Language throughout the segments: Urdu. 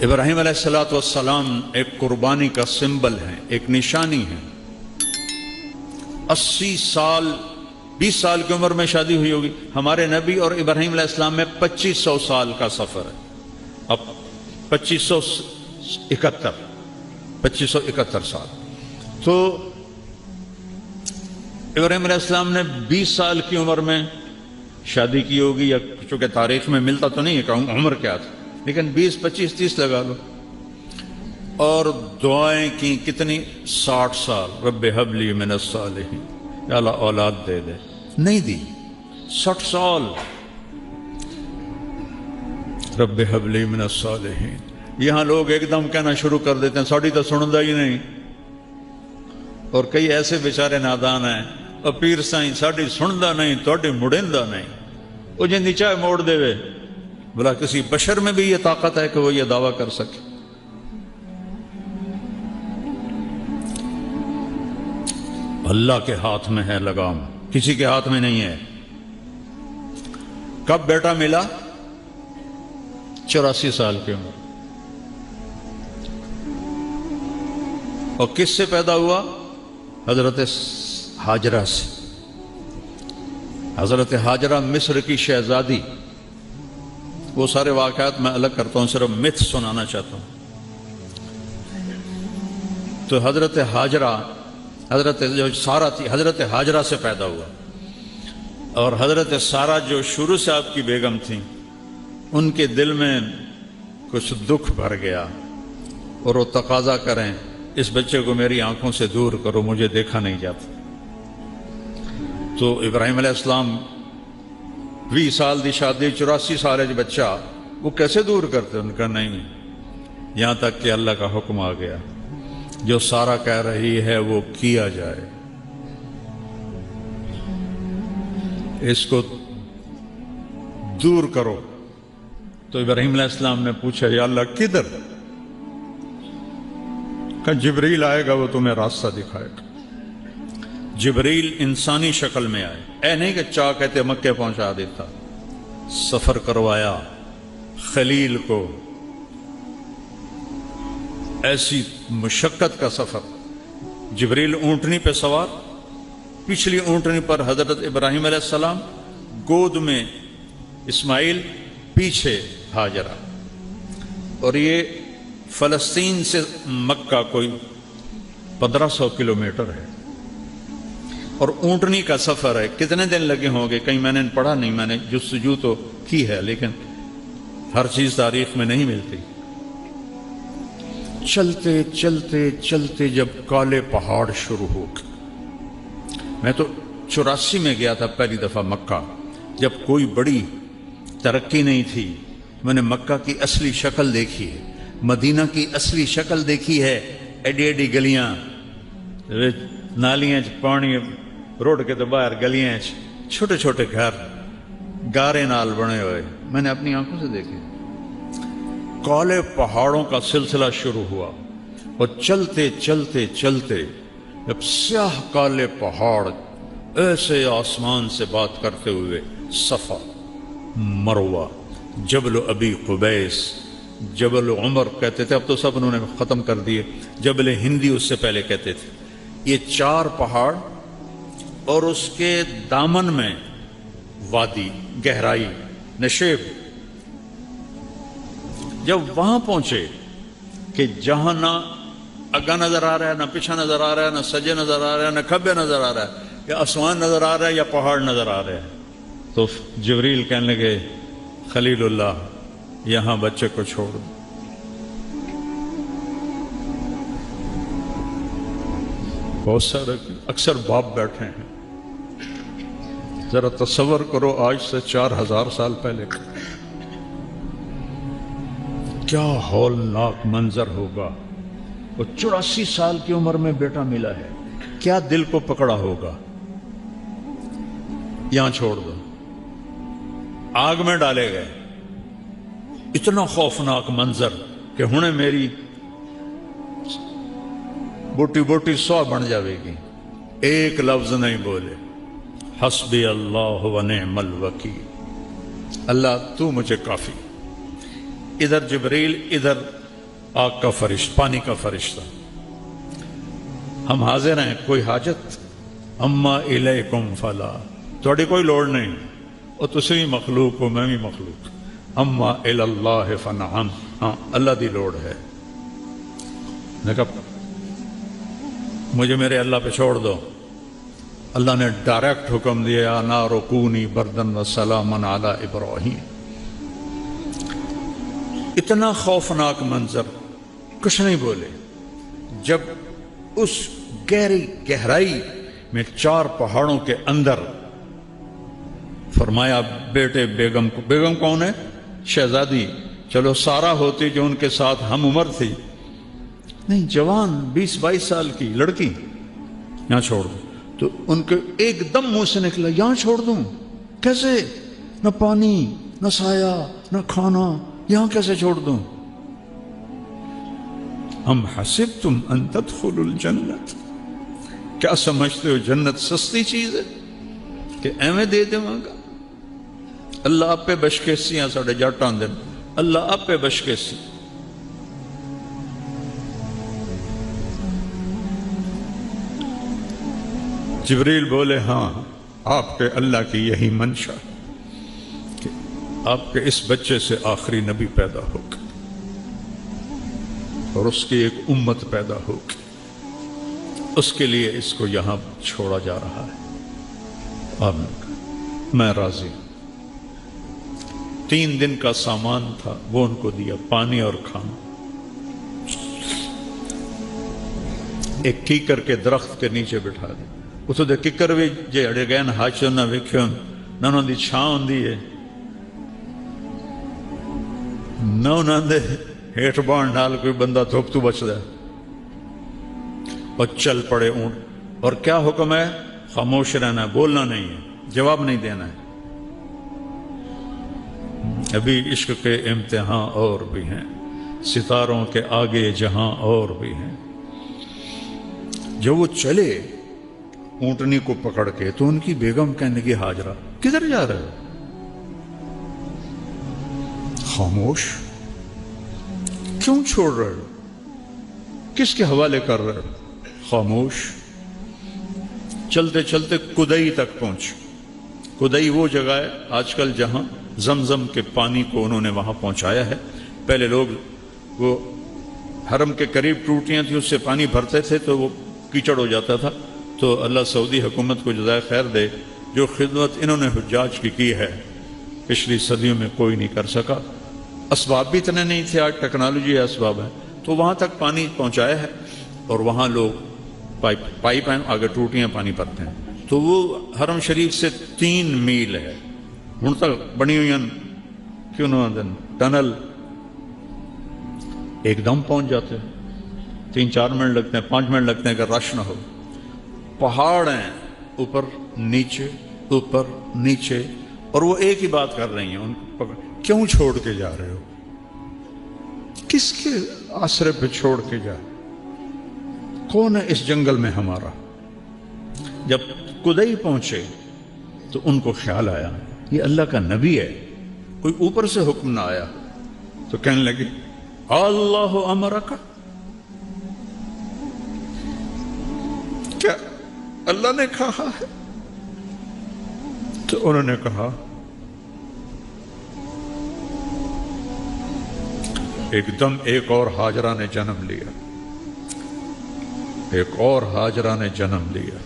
ابراہیم علیہ الصلوۃ والسلام ایک قربانی کا سمبل ہے، ایک نشانی ہے۔ 80 سال 20 سال کی عمر میں شادی ہوئی ہوگی۔ ہمارے نبی اور ابراہیم علیہ السلام میں 2500 سال کا سفر ہے۔ اب 2571 سال۔ تو ابراہیم علیہ السلام نے 20 سال کی عمر میں شادی کی ہوگی، یا چونکہ تاریخ میں ملتا تو نہیں ہے کہ عمر کیا تھا، لیکن 20 25 30 لگا لو۔ اور دعائیں کی کتنی؟ 60 سال، رب ہب لی من الصالحین، یا اللہ اولاد دے دے، نہیں دی۔ 60 سال رب ہب لی من الصالحین۔ یہاں لوگ ایک دم کہنا شروع کر دیتے ہیں ساڑی تو سندا ہی نہیں، اور کئی ایسے بیچارے نادان ہیں، اور پیر سائیں ساڑی سندا نہیں توڑی مڑیندا نہیں، وہ جن چاہے موڑ دے وے۔ بلا کسی بشر میں بھی یہ طاقت ہے کہ وہ یہ دعویٰ کر سکے؟ اللہ کے ہاتھ میں ہے لگام، کسی کے ہاتھ میں نہیں ہے۔ کب بیٹا ملا؟ 84 سال کی عمر۔ اور کس سے پیدا ہوا؟ حضرت ہاجرہ سے۔ حضرت ہاجرہ مصر کی شہزادی، وہ سارے واقعات میں الگ کرتا ہوں، صرف متھ سنانا چاہتا ہوں۔ تو حضرت ہاجرہ، حضرت جو سارہ تھی، حضرت ہاجرہ سے پیدا ہوا۔ اور حضرت سارہ جو شروع سے آپ کی بیگم تھیں، ان کے دل میں کچھ دکھ بھر گیا، اور وہ تقاضا کریں اس بچے کو میری آنکھوں سے دور کرو، مجھے دیکھا نہیں جاتا۔ تو ابراہیم علیہ السلام 20 سال دی شادی، 84 سال بچہ، وہ کیسے دور کرتے؟ ان کا نہیں، یہاں تک کہ اللہ کا حکم آ گیا، جو سارہ کہہ رہی ہے وہ کیا جائے، اس کو دور کرو۔ تو ابراہیم علیہ السلام نے پوچھا یا اللہ کدھر؟ کہ جبریل آئے گا، وہ تمہیں راستہ دکھائے گا۔ جبریل انسانی شکل میں آئے، اے نہیں کہ چاہ کہتے مکے پہنچا دیتا، سفر کروایا خلیل کو، ایسی مشقت کا سفر۔ جبریل اونٹنی پہ سوار، پچھلی اونٹنی پر حضرت ابراہیم علیہ السلام، گود میں اسماعیل، پیچھے ہاجرہ۔ اور یہ فلسطین سے مکہ کوئی 1500 کلومیٹر ہے، اور اونٹنی کا سفر ہے۔ کتنے دن لگے ہوں گے؟ کہیں میں نے پڑھا نہیں، میں نے جستجو تو کی ہے، لیکن ہر چیز تاریخ میں نہیں ملتی۔ چلتے چلتے چلتے جب کالے پہاڑ شروع ہو گئے، میں تو 84 میں گیا تھا پہلی دفعہ مکہ، جب کوئی بڑی ترقی نہیں تھی۔ میں نے مکہ کی اصلی شکل دیکھی ہے، مدینہ کی اصلی شکل دیکھی ہے، ایڈی ایڈی گلیاں، نالیاں پانی روڈ کے تو باہر، گلیاں چھوٹے چھوٹے گھر گارے نال بنے ہوئے، میں نے اپنی آنکھوں سے دیکھے۔ کالے پہاڑوں کا سلسلہ شروع ہوا، اور چلتے چلتے چلتے جب سیاہ کالے پہاڑ ایسے آسمان سے بات کرتے ہوئے، صفا، مروہ، جبل ابی قبیس، جبل عمر کہتے تھے، اب تو سب انہوں نے ختم کر دیے، جبل ہندی اس سے پہلے کہتے تھے۔ یہ 4 پہاڑ، اور اس کے دامن میں وادی، گہرائی، نشیب۔ جب وہاں پہنچے کہ جہاں نہ اگا نظر آ رہا ہے، نہ پیچھے نظر آ رہا ہے، نہ سجے نظر آ رہا ہے، نہ کھبے نظر آ رہا ہے، یا آسمان نظر آ رہا ہے یا پہاڑ نظر آ رہے ہیں، تو جبریل کہنے لگے خلیل اللہ یہاں بچے کو چھوڑ دو۔ بہت سارے اکثر باپ بیٹھے ہیں، ذرا تصور کرو آج سے 4000 سال پہلے کیا ہولناک منظر ہوگا۔ اور 84 سال کی عمر میں بیٹا ملا ہے، کیا دل کو پکڑا ہوگا؟ یہاں چھوڑ دو، آگ میں ڈالے گئے۔ اتنا خوفناک منظر کہ ہنے میری بوٹی بوٹی 100 بن جاوے گی، ایک لفظ نہیں بولے، حسبی اللہ و نعم الوکیل، اللہ تو مجھے کافی۔ ادھر جبریل، ادھر آگ کا فرشتہ، پانی کا فرشتہ، ہم حاضر ہیں، کوئی حاجت؟ اما الیکم فلا، تھوڑی کوئی لوڑ نہیں، اور تسی بھی مخلوق ہو، میں بھی مخلوق، اما اللہ فنعم، ہاں اللہ دی لوڑ ہے۔ میں کہا مجھے میرے اللہ پہ چھوڑ دو۔ اللہ نے ڈائریکٹ حکم دیا یا نار کونی بردن و سلاما علی ابراہیم۔ اتنا خوفناک منظر، کچھ نہیں بولے۔ جب اس گہری گہرائی میں 4 پہاڑوں کے اندر فرمایا بیٹے بیگم کو، بیگم کون ہے؟ شہزادی، چلو سارا ہوتی جو ان کے ساتھ ہم عمر تھی، نہیں جوان 20-22 سال کی لڑکی، یہاں چھوڑ دوں۔ تو ان کے ایک دم منہ سے نکلا یہاں چھوڑ دوں؟ کیسے؟ نہ پانی، نہ سایہ، نہ کھانا، یہاں کیسے چھوڑ دوں؟ ام حسبتم ان تدخلوا الجنت، کیا سمجھتے ہو جنت سستی چیز ہے کہ ایویں دے دے گا؟ اللہ آپ پہ بشکیسیاں ساڑھے جاٹاں دن، اللہ آپ پہ بشکیسی۔ جبریل بولے ہاں آپ کے اللہ کی یہی منشا کہ آپ کے اس بچے سے آخری نبی پیدا ہوگا اور اس کی ایک امت پیدا ہوگی، اس کے لیے اس کو یہاں چھوڑا جا رہا ہے۔ آپ نے کہا میں راضی ہوں۔ 3 دن کا سامان تھا وہ ان کو دیا، پانی اور کھانا۔ ایک کیکر کے درخت کے نیچے بٹھا دیا۔ اتو دے ککر بھی جے اڑے گئے نا ہاچ نہ ویکھیو نہ انہوں دی چھاں ہوندی ہے، نہ انہوں دے ہیٹ بان ڈال کوئی بندہ دھوپ تو بچ دے، اور چل پڑے اونٹ۔ اور کیا حکم ہے؟ خاموش رہنا ہے، بولنا نہیں ہے، جواب نہیں دینا ہے۔ ابھی عشق کے امتحان اور بھی ہیں، ستاروں کے آگے جہاں اور بھی ہیں۔ جب وہ چلے اونٹنی کو پکڑ کے تو ان کی بیگم کہنے لگی ہاجرہ کدھر جا رہے ہو؟ خاموش، کیوں چھوڑ رہے ہو؟ کس کے حوالے کر رہے ہو؟ خاموش۔ چلتے چلتے کدئی تک پہنچ۔ کدئی وہ جگہ ہے آج کل جہاں زمزم کے پانی کو انہوں نے وہاں پہنچایا ہے۔ پہلے لوگ وہ حرم کے قریب ٹوٹیاں تھیں، اس سے پانی بھرتے تھے تو وہ کیچڑ ہو جاتا تھا۔ تو اللہ سعودی حکومت کو جزائے خیر دے، جو خدمت انہوں نے حجاج کی ہے پچھلی صدیوں میں کوئی نہیں کر سکا۔ اسباب بھی اتنے نہیں تھے، آج ٹیکنالوجی اسباب ہے، تو وہاں تک پانی پہنچایا ہے۔ اور وہاں لوگ پائپ ہیں، آگے ٹوٹیاں پانی بھرتے ہیں۔ تو وہ حرم شریف سے 3 میل ہے، ہن تک بنی ہوئی کیوں نہ دن ٹنل، ایک دم پہنچ جاتے ہیں۔ 3-4 منٹ لگتے ہیں، 5 منٹ لگتے ہیں اگر رش نہ ہو۔ پہاڑ ہیں اوپر نیچے اوپر نیچے، اور وہ ایک ہی بات کر رہی ہیں ان کو کیوں چھوڑ کے جا رہے ہو؟ کس کے آسرے پہ چھوڑ کے جا؟ کون ہے اس جنگل میں ہمارا؟ جب کدئی پہنچے تو ان کو خیال آیا یہ اللہ کا نبی ہے، کوئی اوپر سے حکم نہ آیا۔ تو کہنے لگے اللہ امرک، کیا اللہ نے کہا ہے؟ تو انہوں نے کہا ایک دم ایک اور ہاجرہ نے جنم لیا، ایک اور ہاجرہ نے جنم لیا۔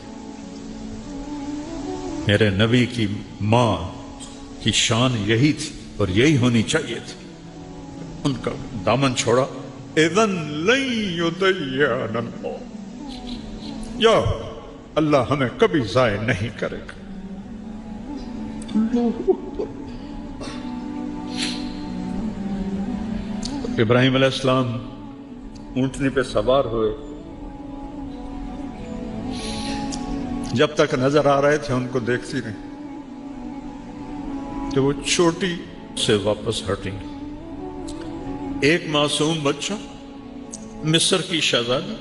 میرے نبی کی ماں کی شان یہی تھی اور یہی ہونی چاہیے تھی۔ ان کا دامن چھوڑا، اذن لن یضیعنا اللہ، یا اللہ ہمیں کبھی ضائع نہیں کرے گا۔ ابراہیم علیہ السلام اونٹنی پہ سوار ہوئے، جب تک نظر آ رہے تھے ان کو دیکھتی رہی کہ وہ چھوٹی سے واپس ہٹیں۔ ایک معصوم بچہ، مصر کی شہزادی،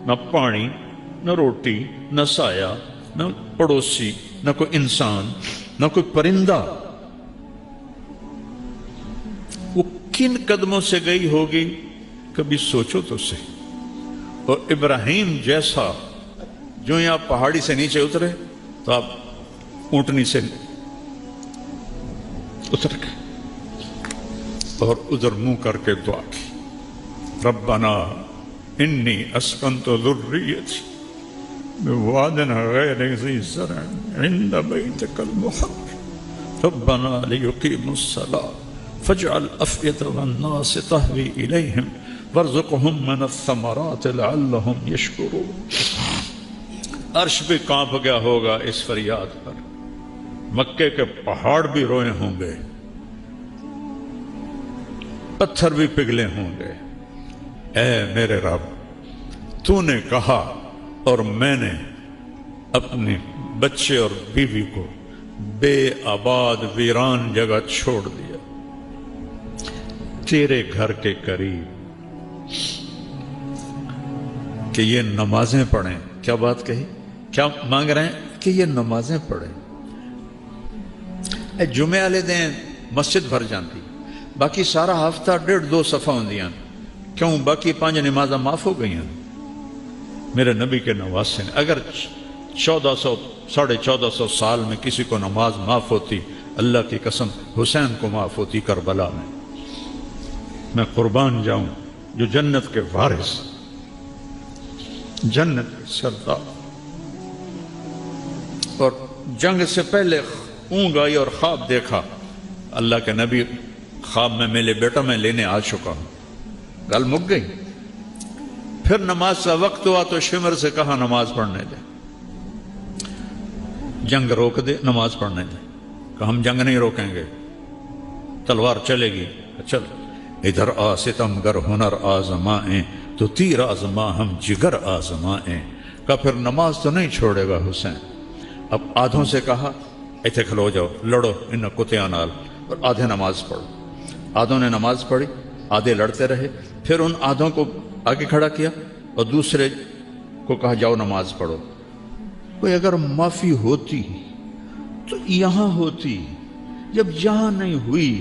نہ پانی نہ روٹی نہ سایہ نہ پڑوسی نہ کوئی انسان نہ کوئی پرندہ، وہ کن قدموں سے گئی ہوگی کبھی سوچو تو صحیح. اور ابراہیم جیسا جو ہی آپ پہاڑی سے نیچے اترے تو آپ اونٹنی سے اتر گئے اور ادھر منہ کر کے دعا کی, ربنا انی اسکنت ذریتی بواد غیر ذی زرع عند بیتک المحرم ربنا لیقیموا الصلاة فاجعل افئدة الناس تهوی الیہم وارزقهم من الثمرات لعلهم یشکرون. عرش بھی کانپ گیا ہوگا اس فریاد پر, مکے کے پہاڑ بھی روئے ہوں گے, پتھر بھی پگھلے ہوں گے. اے میرے رب, تو نے کہا اور میں نے اپنے بچے اور بیوی کو بے آباد ویران جگہ چھوڑ دیا تیرے گھر کے قریب کہ یہ نمازیں پڑھیں. کیا بات کہی, کیا مانگ رہے ہیں کہ یہ نمازیں پڑھیں. جمعے والے دن مسجد بھر جاتی, باقی سارا ہفتہ 1.5-2 صفحہ ہوندیاں, کیوں باقی 5 نمازاں معاف ہو گئی ہیں. میرے نبی کے نواسے نے اگر 1400 سال میں کسی کو نماز معاف ہوتی, اللہ کی قسم حسین کو معاف ہوتی کربلا میں. میں قربان جاؤں جو جنت کے وارث, جنت کے سردار, اور جنگ سے پہلے اونگ آئی اور خواب دیکھا. اللہ کے نبی خواب میں میرے بیٹا میں لینے آ چکا ہوں, گل مک گئی. پھر نماز کا وقت ہوا تو شمر سے کہا نماز پڑھنے دے, جنگ روک دے, نماز پڑھنے دے. کہ ہم جنگ نہیں روکیں گے, تلوار چلے گی. چل ادھر آ ستمگر ہنر آزمائیں تو تیر آزما ہم جگر آزمائیں. کہ پھر نماز تو نہیں چھوڑے گا حسین. اب آدھوں سے کہا ایتھے کھلو جاؤ, لڑو ان کتیاں نال, اور آدھے نماز پڑھو. آدھوں نے نماز پڑھی, آدھے لڑتے رہے. پھر ان آدھوں کو آگے کھڑا کیا اور دوسرے کو کہا جاؤ نماز پڑھو. کوئی اگر معافی ہوتی تو یہاں ہوتی, جب یہاں نہیں ہوئی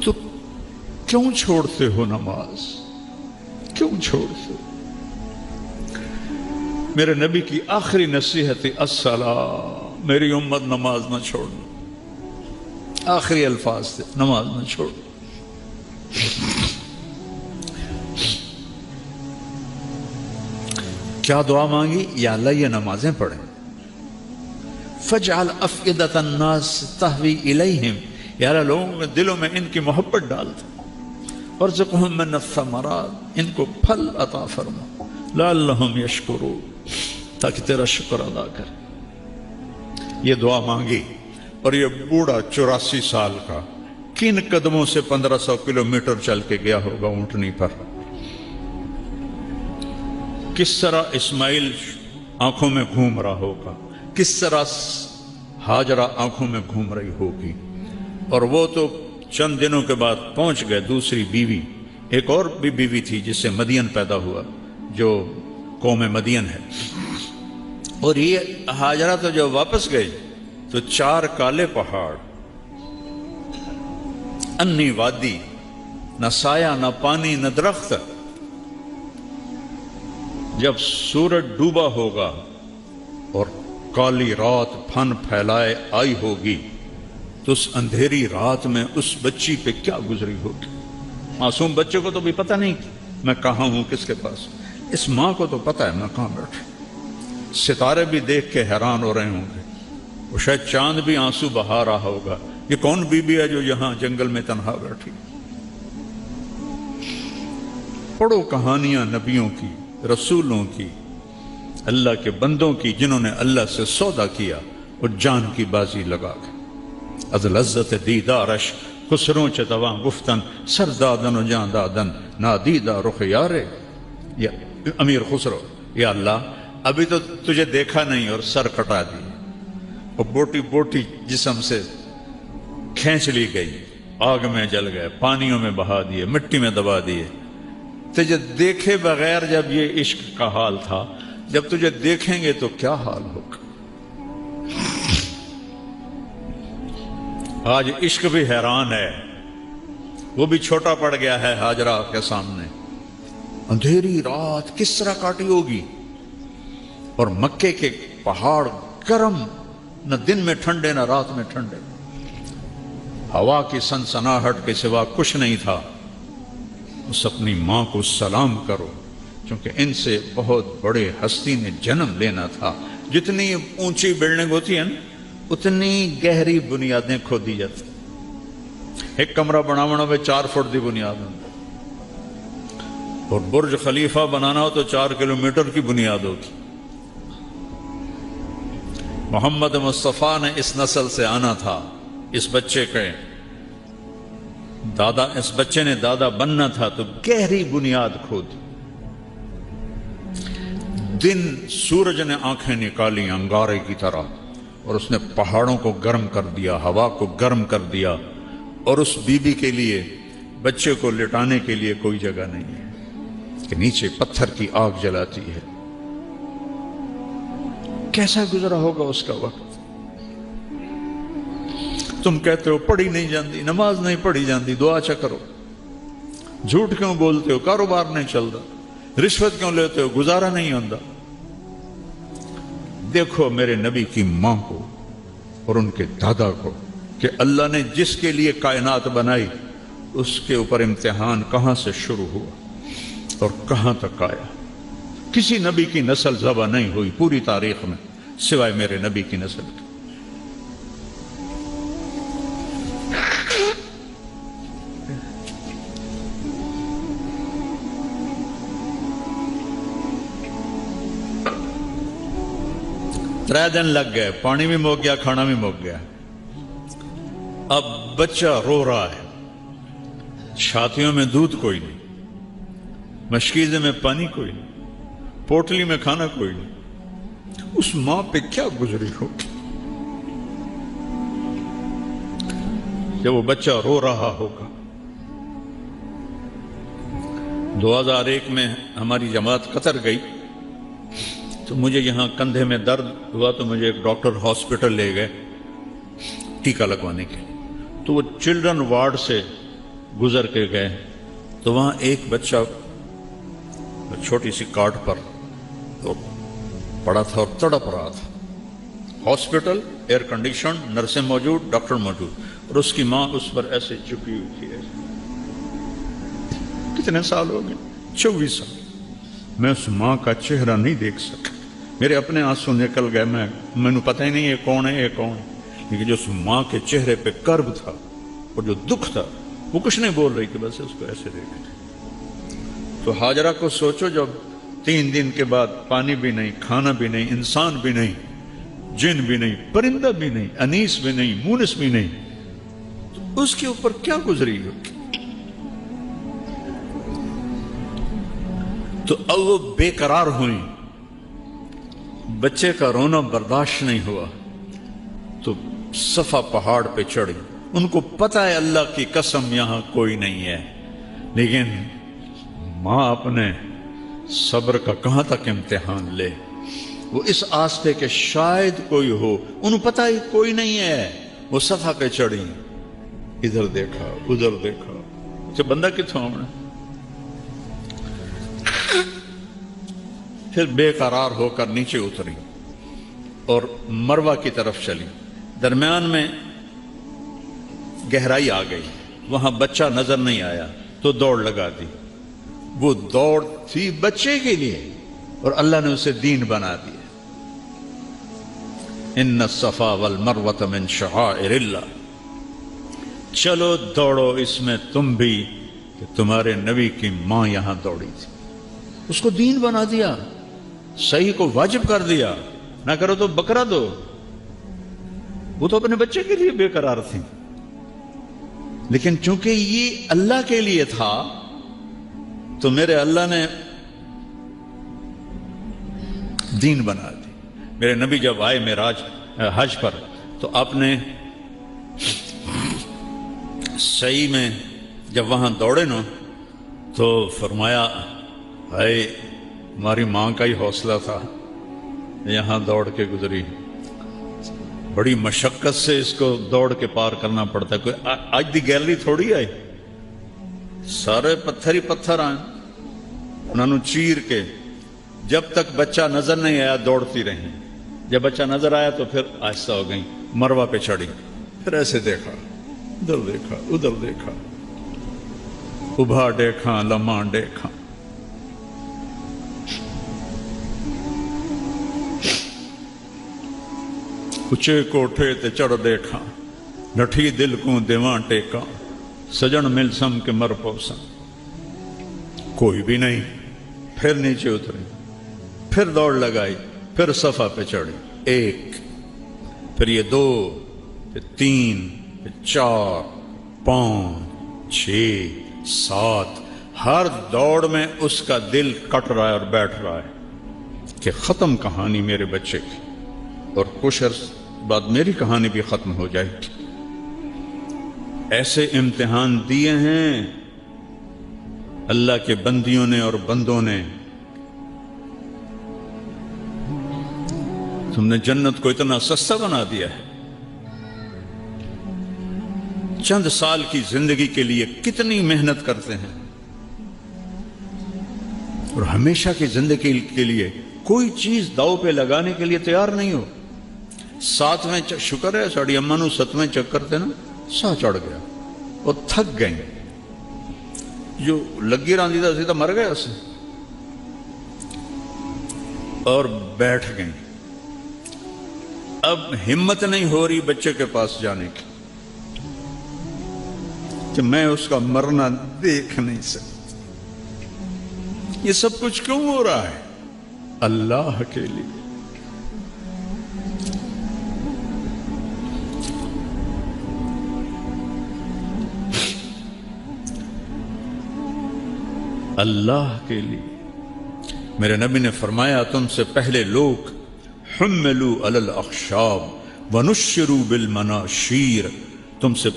تو کیوں چھوڑتے ہو نماز, کیوں چھوڑتے ہو؟ میرے نبی کی آخری نصیحت الصلاۃ, میری امت نماز نہ چھوڑنا. آخری الفاظ تھے, نماز نہ چھوڑ. کیا دعا مانگی؟ یا اللہ یہ نمازیں پڑھیں. فَجْعَلْ أَفْئِدَةَ النَّاسِ تَهْوِي إِلَيْهِمْ, یا اللہ لوگوں کے دلوں میں ان کی محبت ڈال دے. وَارْزُقْهُم مِّنَ الثَّمَرَاتِ, ان کو پھل عطا فرما. لَعَلَّهُمْ يَشْكُرُونَ, تاکہ تیرا شکر ادا کریں. یہ دعا مانگی اور یہ بوڑھا 84 سال کا کن قدموں سے 1500 کلومیٹر چل کے گیا ہوگا اونٹنی پر. کس طرح اسماعیل آنکھوں میں گھوم رہا ہوگا, کس طرح ہاجرہ آنکھوں میں گھوم رہی ہوگی. اور وہ تو چند دنوں کے بعد پہنچ گئے دوسری بیوی. ایک اور بھی بیوی تھی جس سے مدین پیدا ہوا, جو قوم مدین ہے. اور یہ ہاجرہ تو جو واپس گئی تو 4 کالے پہاڑ, انی وادی, نہ سایہ نہ پانی نہ درخت. جب سورج ڈوبا ہوگا اور کالی رات پھن پھیلائے آئی ہوگی تو اس اندھیری رات میں اس بچی پہ کیا گزری ہوگی. معصوم بچے کو تو بھی پتہ نہیں میں کہاں ہوں, کس کے پاس. اس ماں کو تو پتہ ہے میں کہاں بیٹھا. ستارے بھی دیکھ کے حیران ہو رہے ہوں گے, وہ شاید چاند بھی آنسو بہا رہا ہوگا. یہ کون بی بی ہے جو یہاں جنگل میں تنہا بیٹھی. پڑھو کہانیاں نبیوں کی, رسولوں کی, اللہ کے بندوں کی, جنہوں نے اللہ سے سودا کیا اور جان کی بازی لگا کے. از لذت دیدارش خسروں چ دواں گفتن سردادن و جان دادن نادیدہ رخ یارے. یا امیر خسرو, یا اللہ ابھی تو تجھے دیکھا نہیں اور سر کٹا دی, اور بوٹی بوٹی جسم سے کھینچ لی گئی, آگ میں جل گئے, پانیوں میں بہا دیے, مٹی میں دبا دیے. تجھے دیکھے بغیر جب یہ عشق کا حال تھا, جب تجھے دیکھیں گے تو کیا حال ہوگا. آج عشق بھی حیران ہے وہ بھی چھوٹا پڑ گیا ہے ہاجرہ کے سامنے. اندھیری رات کس طرح کاٹی ہوگی, اور مکے کے پہاڑ گرم, نہ دن میں ٹھنڈے نہ رات میں ٹھنڈے, ہوا کی سنسناہٹ کے سوا کچھ نہیں تھا. اس اپنی ماں کو سلام کرو, کیونکہ ان سے بہت بڑے ہستی نے جنم لینا تھا. جتنی اونچی بلڈنگ ہوتی ہے نا اتنی گہری بنیادیں کھودی جاتی. ایک کمرہ بناونا ہوئے 4 فٹ دی بنیاد ہوتی, اور برج خلیفہ بنانا ہو تو 4 کلومیٹر کی بنیاد ہوتی. محمد مصطفیٰ نے اس نسل سے آنا تھا. اس بچے نے دادا بننا تھا, تو گہری بنیاد کھودی. دن سورج نے آنکھیں نکالی انگارے کی طرح, اور اس نے پہاڑوں کو گرم کر دیا, ہوا کو گرم کر دیا, اور اس بی بی کے لیے بچے کو لٹانے کے لیے کوئی جگہ نہیں ہے کہ نیچے پتھر کی آگ جلاتی ہے. کیسا گزرا ہوگا اس کا وقت. تم کہتے ہو پڑھی نہیں جاندی, نماز نہیں پڑھی جاندی, دعا چا کرو. جھوٹ کیوں بولتے ہو, کاروبار نہیں چلتا. رشوت کیوں لیتے ہو, گزارا نہیں ہوتا. دیکھو میرے نبی کی ماں کو اور ان کے دادا کو, کہ اللہ نے جس کے لیے کائنات بنائی اس کے اوپر امتحان کہاں سے شروع ہوا اور کہاں تک آیا. کسی نبی کی نسل ذبح نہیں ہوئی پوری تاریخ میں سوائے میرے نبی کی نسل کی. ترے دن لگ گئے, پانی بھی مک گیا, کھانا بھی مک گیا. اب بچہ رو رہا ہے, چھاتیوں میں دودھ کوئی نہیں, مشکیزے میں پانی کوئی نہیں, پوٹلی میں کھانا کوئی نہیں. اس ماں پہ کیا گزری ہوگی جب وہ بچہ رو رہا ہوگا. 2001 میں ہماری جماعت قطر گئی تو مجھے یہاں کندھے میں درد ہوا, تو مجھے ایک ڈاکٹر ہاسپٹل لے گئے ٹیکہ لگوانے کے. تو وہ چلڈرن وارڈ سے گزر کے گئے, تو وہاں ایک بچہ چھوٹی سی کاٹ پر تو پڑا تھا اور تڑپ رہا تھا. ہاسپٹل ایئر کنڈیشن, نرسیں موجود, ڈاکٹر موجود, اور اس کی ماں اس پر ایسے چپی ہوئی تھی. کتنے سال ہو گئے, 24 سال. میں اس ماں کا چہرہ نہیں دیکھ سکا, میرے اپنے آنسو نکل گئے. میں نے پتہ ہی نہیں یہ کون ہے یہ کون ہے, لیکن جو اس ماں کے چہرے پہ کرب تھا اور جو دکھ تھا, وہ کچھ نہیں بول رہی تھی, بس اس کو ایسے دیکھ رہی. تو ہاجرہ کو سوچو, جب 3 دن کے بعد پانی بھی نہیں, کھانا بھی نہیں, انسان بھی نہیں, جن بھی نہیں, پرندہ بھی نہیں, انیس بھی نہیں, مونس بھی نہیں, تو اس کے اوپر کیا گزری ہوگی. تو اب وہ بے قرار ہوئی, بچے کا رونا برداشت نہیں ہوا, تو صفا پہاڑ پہ چڑھی. ان کو پتہ ہے اللہ کی قسم یہاں کوئی نہیں ہے, لیکن ماں اپنے صبر کا کہاں تک امتحان لے. وہ اس آس پہ کہ شاید کوئی ہو, انہوں پتہ ہی کوئی نہیں ہے. وہ صفا پہ چڑھی, ادھر دیکھا ادھر دیکھا, اچھا بندہ کتوں ہونا. پھر بے قرار ہو کر نیچے اتری اور مروہ کی طرف چلی. درمیان میں گہرائی آ گئی, وہاں بچہ نظر نہیں آیا تو دوڑ لگا دی. وہ دوڑ تھی بچے کے لیے, اور اللہ نے اسے دین بنا دیا. ان الصفا والمروہ من شعائر اللہ. چلو دوڑو اس میں تم بھی, کہ تمہارے نبی کی ماں یہاں دوڑی تھی, اس کو دین بنا دیا, صحیح کو واجب کر دیا. نہ کرو تو بکرا دو. وہ تو اپنے بچے کے لیے بے قرار تھی, لیکن چونکہ یہ اللہ کے لیے تھا تو میرے اللہ نے دین بنا دی. میرے نبی جب آئے معراج حج پر, تو آپ نے صحیح میں جب وہاں دوڑے نا, تو فرمایا ہائے ہماری ماں کا ہی حوصلہ تھا, یہاں دوڑ کے گزری. بڑی مشقت سے اس کو دوڑ کے پار کرنا پڑتا ہے. کوئی آج دی گیلری تھوڑی آئی, سارے پتھر ہی پتھر آئے، انہوں نے چیر کے جب تک بچہ نظر نہیں آیا دوڑتی رہی، جب بچہ نظر آیا تو پھر آہستہ ہو گئی، مروہ پہ چڑھی، پھر ایسے دیکھا، ادھر دیکھا، ادھر دیکھا، ابھا دیکھا، لمحہ دیکھا، اچے کوٹھے تے چڑھ دیکھا، نٹھی دل کو دیواں ٹیکا، سجن مل سم کے مر پوسا، کوئی بھی نہیں، پھر نیچے اتری، پھر دوڑ لگائی، پھر صفحہ پہ چڑھی، ایک، پھر یہ دو، پھر تین، پھر چار، پانچ، چھ، سات، ہر دوڑ میں اس کا دل کٹ رہا ہے اور بیٹھ رہا ہے کہ ختم کہانی میرے بچے کی، اور کچھ عرص بعد میری کہانی بھی ختم ہو جائے گی۔ ایسے امتحان دیے ہیں اللہ کے بندیوں نے اور بندوں نے۔ تم نے جنت کو اتنا سستا بنا دیا ہے، چند سال کی زندگی کے لیے کتنی محنت کرتے ہیں، اور ہمیشہ کی زندگی کے لیے کوئی چیز داؤ پہ لگانے کے لیے تیار نہیں ہو۔ ساتویں شکر ہے ساڑی اماں نو 7ویں چکر تے نا سا چڑھ گیا، وہ تھک گئیں، جو لگی راندی تھا سیدھا مر گیا اسے، اور بیٹھ گئیں۔ اب ہمت نہیں ہو رہی بچے کے پاس جانے کی کہ میں اس کا مرنا دیکھ نہیں سکتا۔ یہ سب کچھ کیوں ہو رہا ہے؟ اللہ کے لیے۔ اللہ کے لیے۔ میرے نبی نے فرمایا تم سے پہلے لوگ حملوا علی الاخشاب ونشروا بالمناشیر، تم سے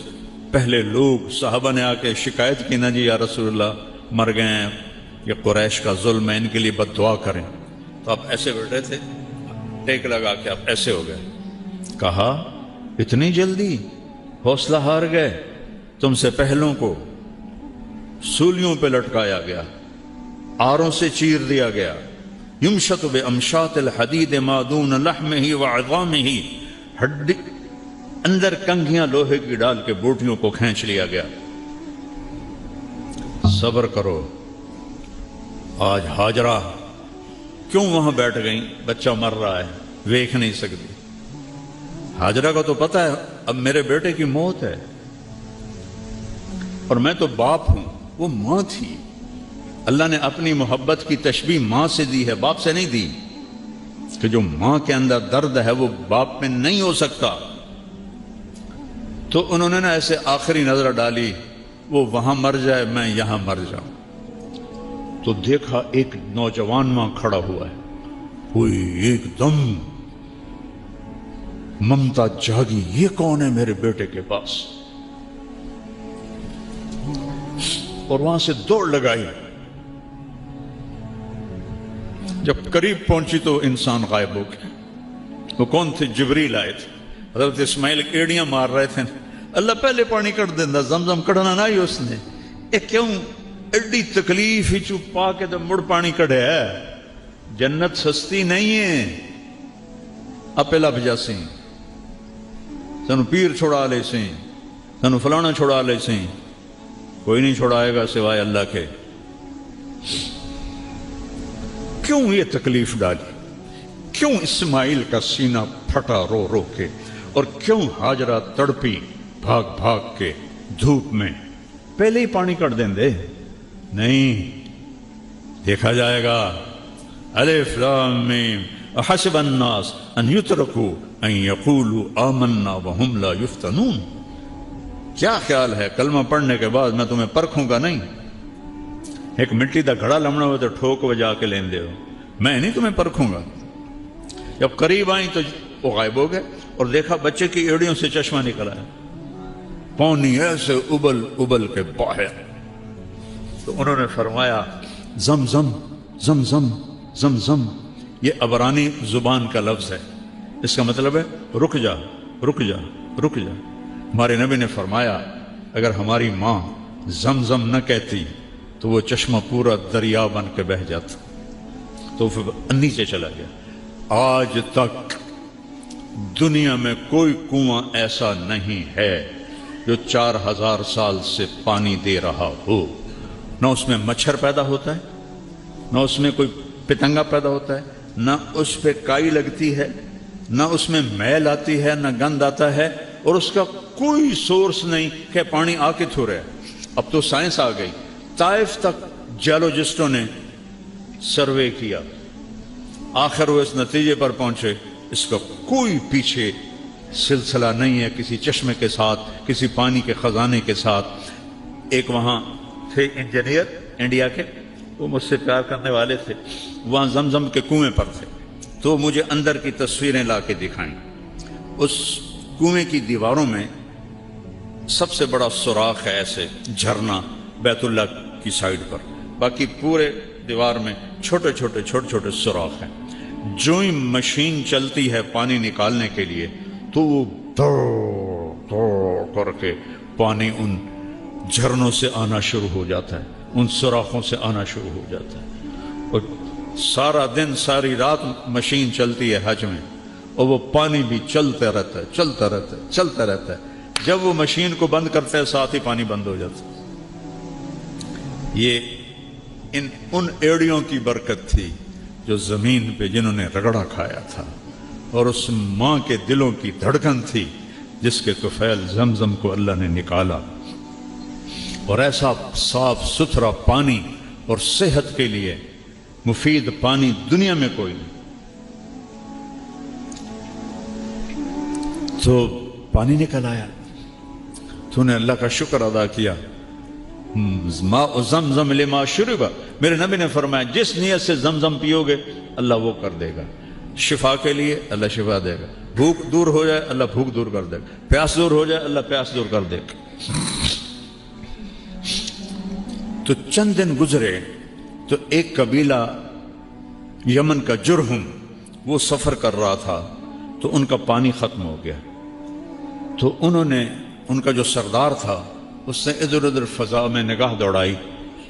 پہلے لوگ، صحابہ نے آ کے شکایت کی، نا جی یا رسول اللہ مر گئے ہیں، یہ قریش کا ظلم ہے، ان کے لیے بد دعا کریں، تو آپ ایسے بیٹھے تھے، ٹیک لگا کے آپ ایسے ہو گئے۔ کہا اتنی جلدی حوصلہ ہار گئے؟ تم سے پہلوں کو سولیوں پہ لٹکایا گیا، آروں سے چیر دیا گیا، یمشط بامشاط الحدید ما دون لحمہ وعظامہ، ہڈی اندر کنگھیاں لوہے کی ڈال کے بوٹیوں کو کھینچ لیا گیا۔ صبر کرو۔ آج ہاجرہ کیوں وہاں بیٹھ گئیں؟ بچہ مر رہا ہے، دیکھ نہیں سکتی۔ ہاجرہ کو تو پتہ ہے اب میرے بیٹے کی موت ہے، اور میں تو باپ ہوں، وہ ماں تھی۔ اللہ نے اپنی محبت کی تشبیہ ماں سے دی ہے، باپ سے نہیں دی، کہ جو ماں کے اندر درد ہے وہ باپ میں نہیں ہو سکتا۔ تو انہوں نے نا ایسے آخری نظر ڈالی، وہ وہاں مر جائے میں یہاں مر جاؤں، تو دیکھا ایک نوجوان ماں کھڑا ہوا ہے، ہوئی ایک دم ممتا جاگی، یہ کون ہے میرے بیٹے کے پاس، اور وہاں سے دوڑ لگائی۔ جب قریب پہنچی تو انسان غائب ہو گیا۔ وہ کون تھے؟ جبریل آئے تھے۔ حضرت اسماعیل ایڑیاں مار رہے تھے، اللہ پہلے پانی کر دینا، زمزم کڑنا نہ ہی اس نے، اے کیوں ایڈی تکلیف ہی چپ پا کے تو مڑ پانی کڑے ہے۔ جنت سستی نہیں ہے، اپے لب جاسی، سنو پیر چھوڑا لے سی، سنو فلانا چھوڑا لے سی، کوئی نہیں چھوڑائے گا سوائے اللہ کے۔ کیوں یہ تکلیف ڈالی؟ کیوں اسماعیل کا سینہ پھٹا رو رو کے؟ اور کیوں ہاجرہ تڑپی بھاگ بھاگ کے دھوپ میں؟ پہلے ہی پانی کر دیں دے؟ نہیں، دیکھا جائے گا۔ الف لام میم احسب الناس ان یترکوا ان یقولوا آمنا وهم لا یفتنون۔ کیا خیال ہے کلمہ پڑھنے کے بعد میں تمہیں پرکھوں گا نہیں؟ ایک مٹی دا گھڑا لمنا ہو تو ٹھوک بجا کے لین دے ہو، میں نہیں تمہیں پرکھوں گا۔ جب قریب آئیں تو وہ غائب ہو گئے، اور دیکھا بچے کی ایڑیوں سے چشمہ نکلا ہے، پانی ایسے ابل ابل کے باہر۔ تو انہوں نے فرمایا زمزم زمزم زمزم، یہ عبرانی زبان کا لفظ ہے، اس کا مطلب ہے رک جا رک جا رک جا۔ ہمارے نبی نے فرمایا اگر ہماری ماں زمزم نہ کہتی تو وہ چشمہ پورا دریا بن کے بہہ جاتا، تو پھر نیچے چلا گیا۔ آج تک دنیا میں کوئی کنواں ایسا نہیں ہے جو 4000 سال سے پانی دے رہا ہو، نہ اس میں مچھر پیدا ہوتا ہے، نہ اس میں کوئی پتنگا پیدا ہوتا ہے، نہ اس پہ کائی لگتی ہے، نہ اس میں میل آتی ہے، نہ گند آتا ہے، اور اس کا کوئی سورس نہیں کہ پانی آ کے تھو رہا ہے۔ اب تو سائنس آ گئی، طائف تک جیولوجسٹوں نے سروے کیا، آخر وہ اس نتیجے پر پہنچے اس کا کوئی پیچھے سلسلہ نہیں ہے کسی چشمے کے ساتھ، کسی پانی کے خزانے کے ساتھ۔ ایک وہاں تھے انجینئر انڈیا کے، وہ مجھ سے پیار کرنے والے تھے، وہاں زمزم کے کنویں پر تھے، تو مجھے اندر کی تصویریں لا کے دکھائیں۔ اس کنویں کی دیواروں میں سب سے بڑا سوراخ ہے، ایسے جھرنا بیت اللہ کی سائیڈ پر، باقی پورے دیوار میں چھوٹے چھوٹے سوراخ ہیں۔ جو ہی مشین چلتی ہے پانی نکالنے کے لیے تو وہ دوڑ کر کے پانی ان جھرنوں سے آنا شروع ہو جاتا ہے، ان سوراخوں سے آنا شروع ہو جاتا ہے، اور سارا دن ساری رات مشین چلتی ہے حج میں، اور وہ پانی بھی چلتا رہتا ہے۔ جب وہ مشین کو بند کرتا ہے ساتھ ہی پانی بند ہو جاتا ہے۔ یہ ان ایڑیوں کی برکت تھی جو زمین پہ جنہوں نے رگڑا کھایا تھا، اور اس ماں کے دلوں کی دھڑکن تھی جس کے طفیل زمزم کو اللہ نے نکالا، اور ایسا صاف ستھرا پانی اور صحت کے لیے مفید پانی دنیا میں کوئی نہیں۔ تو پانی نکل آیا، تو نے اللہ کا شکر ادا کیا۔ ماء زمزم لما شرب، میرے نبی نے فرمایا جس نیت سے زمزم پیو گے اللہ وہ کر دے گا، شفا کے لیے اللہ شفا دے گا، بھوک دور ہو جائے اللہ بھوک دور کر دے گا، پیاس دور ہو جائے اللہ پیاس دور کر دے گا۔ تو چند دن گزرے تو ایک قبیلہ یمن کا جرہم، وہ سفر کر رہا تھا تو ان کا پانی ختم ہو گیا، تو انہوں نے، ان کا جو سردار تھا اس نے ادھر ادھر فضا میں نگاہ دوڑائی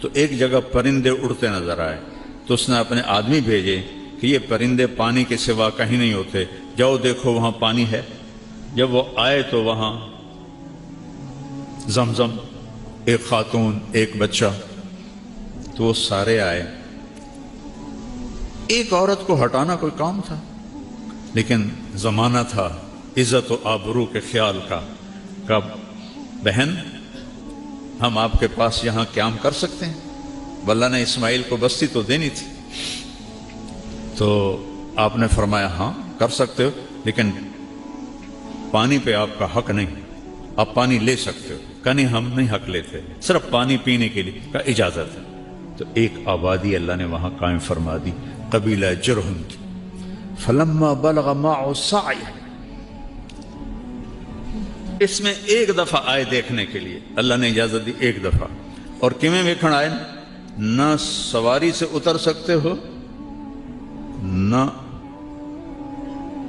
تو ایک جگہ پرندے اڑتے نظر آئے، تو اس نے اپنے آدمی بھیجے کہ یہ پرندے پانی کے سوا کہیں نہیں ہوتے، جاؤ دیکھو وہاں پانی ہے۔ جب وہ آئے تو وہاں زمزم، ایک خاتون، ایک بچہ، تو وہ سارے آئے۔ ایک عورت کو ہٹانا کوئی کام تھا، لیکن زمانہ تھا عزت و آبرو کے خیال کا، کب بہن ہم آپ کے پاس یہاں قیام کر سکتے ہیں؟ اللہ نے اسماعیل کو بستی تو دینی تھی، تو آپ نے فرمایا ہاں کر سکتے ہو، لیکن پانی پہ آپ کا حق نہیں، آپ پانی لے سکتے ہو۔ کہ نہیں ہم نہیں حق لیتے، صرف پانی پینے کے لیے کا اجازت ہے۔ تو ایک آبادی اللہ نے وہاں قائم فرما دی، قبیلہ جرہم کی۔ فلما بلغ معه السعی، اس میں ایک دفعہ آئے دیکھنے کے لیے، اللہ نے اجازت دی ایک دفعہ، اور کیویں ویکھن آئے، نہ سواری سے اتر سکتے ہو نہ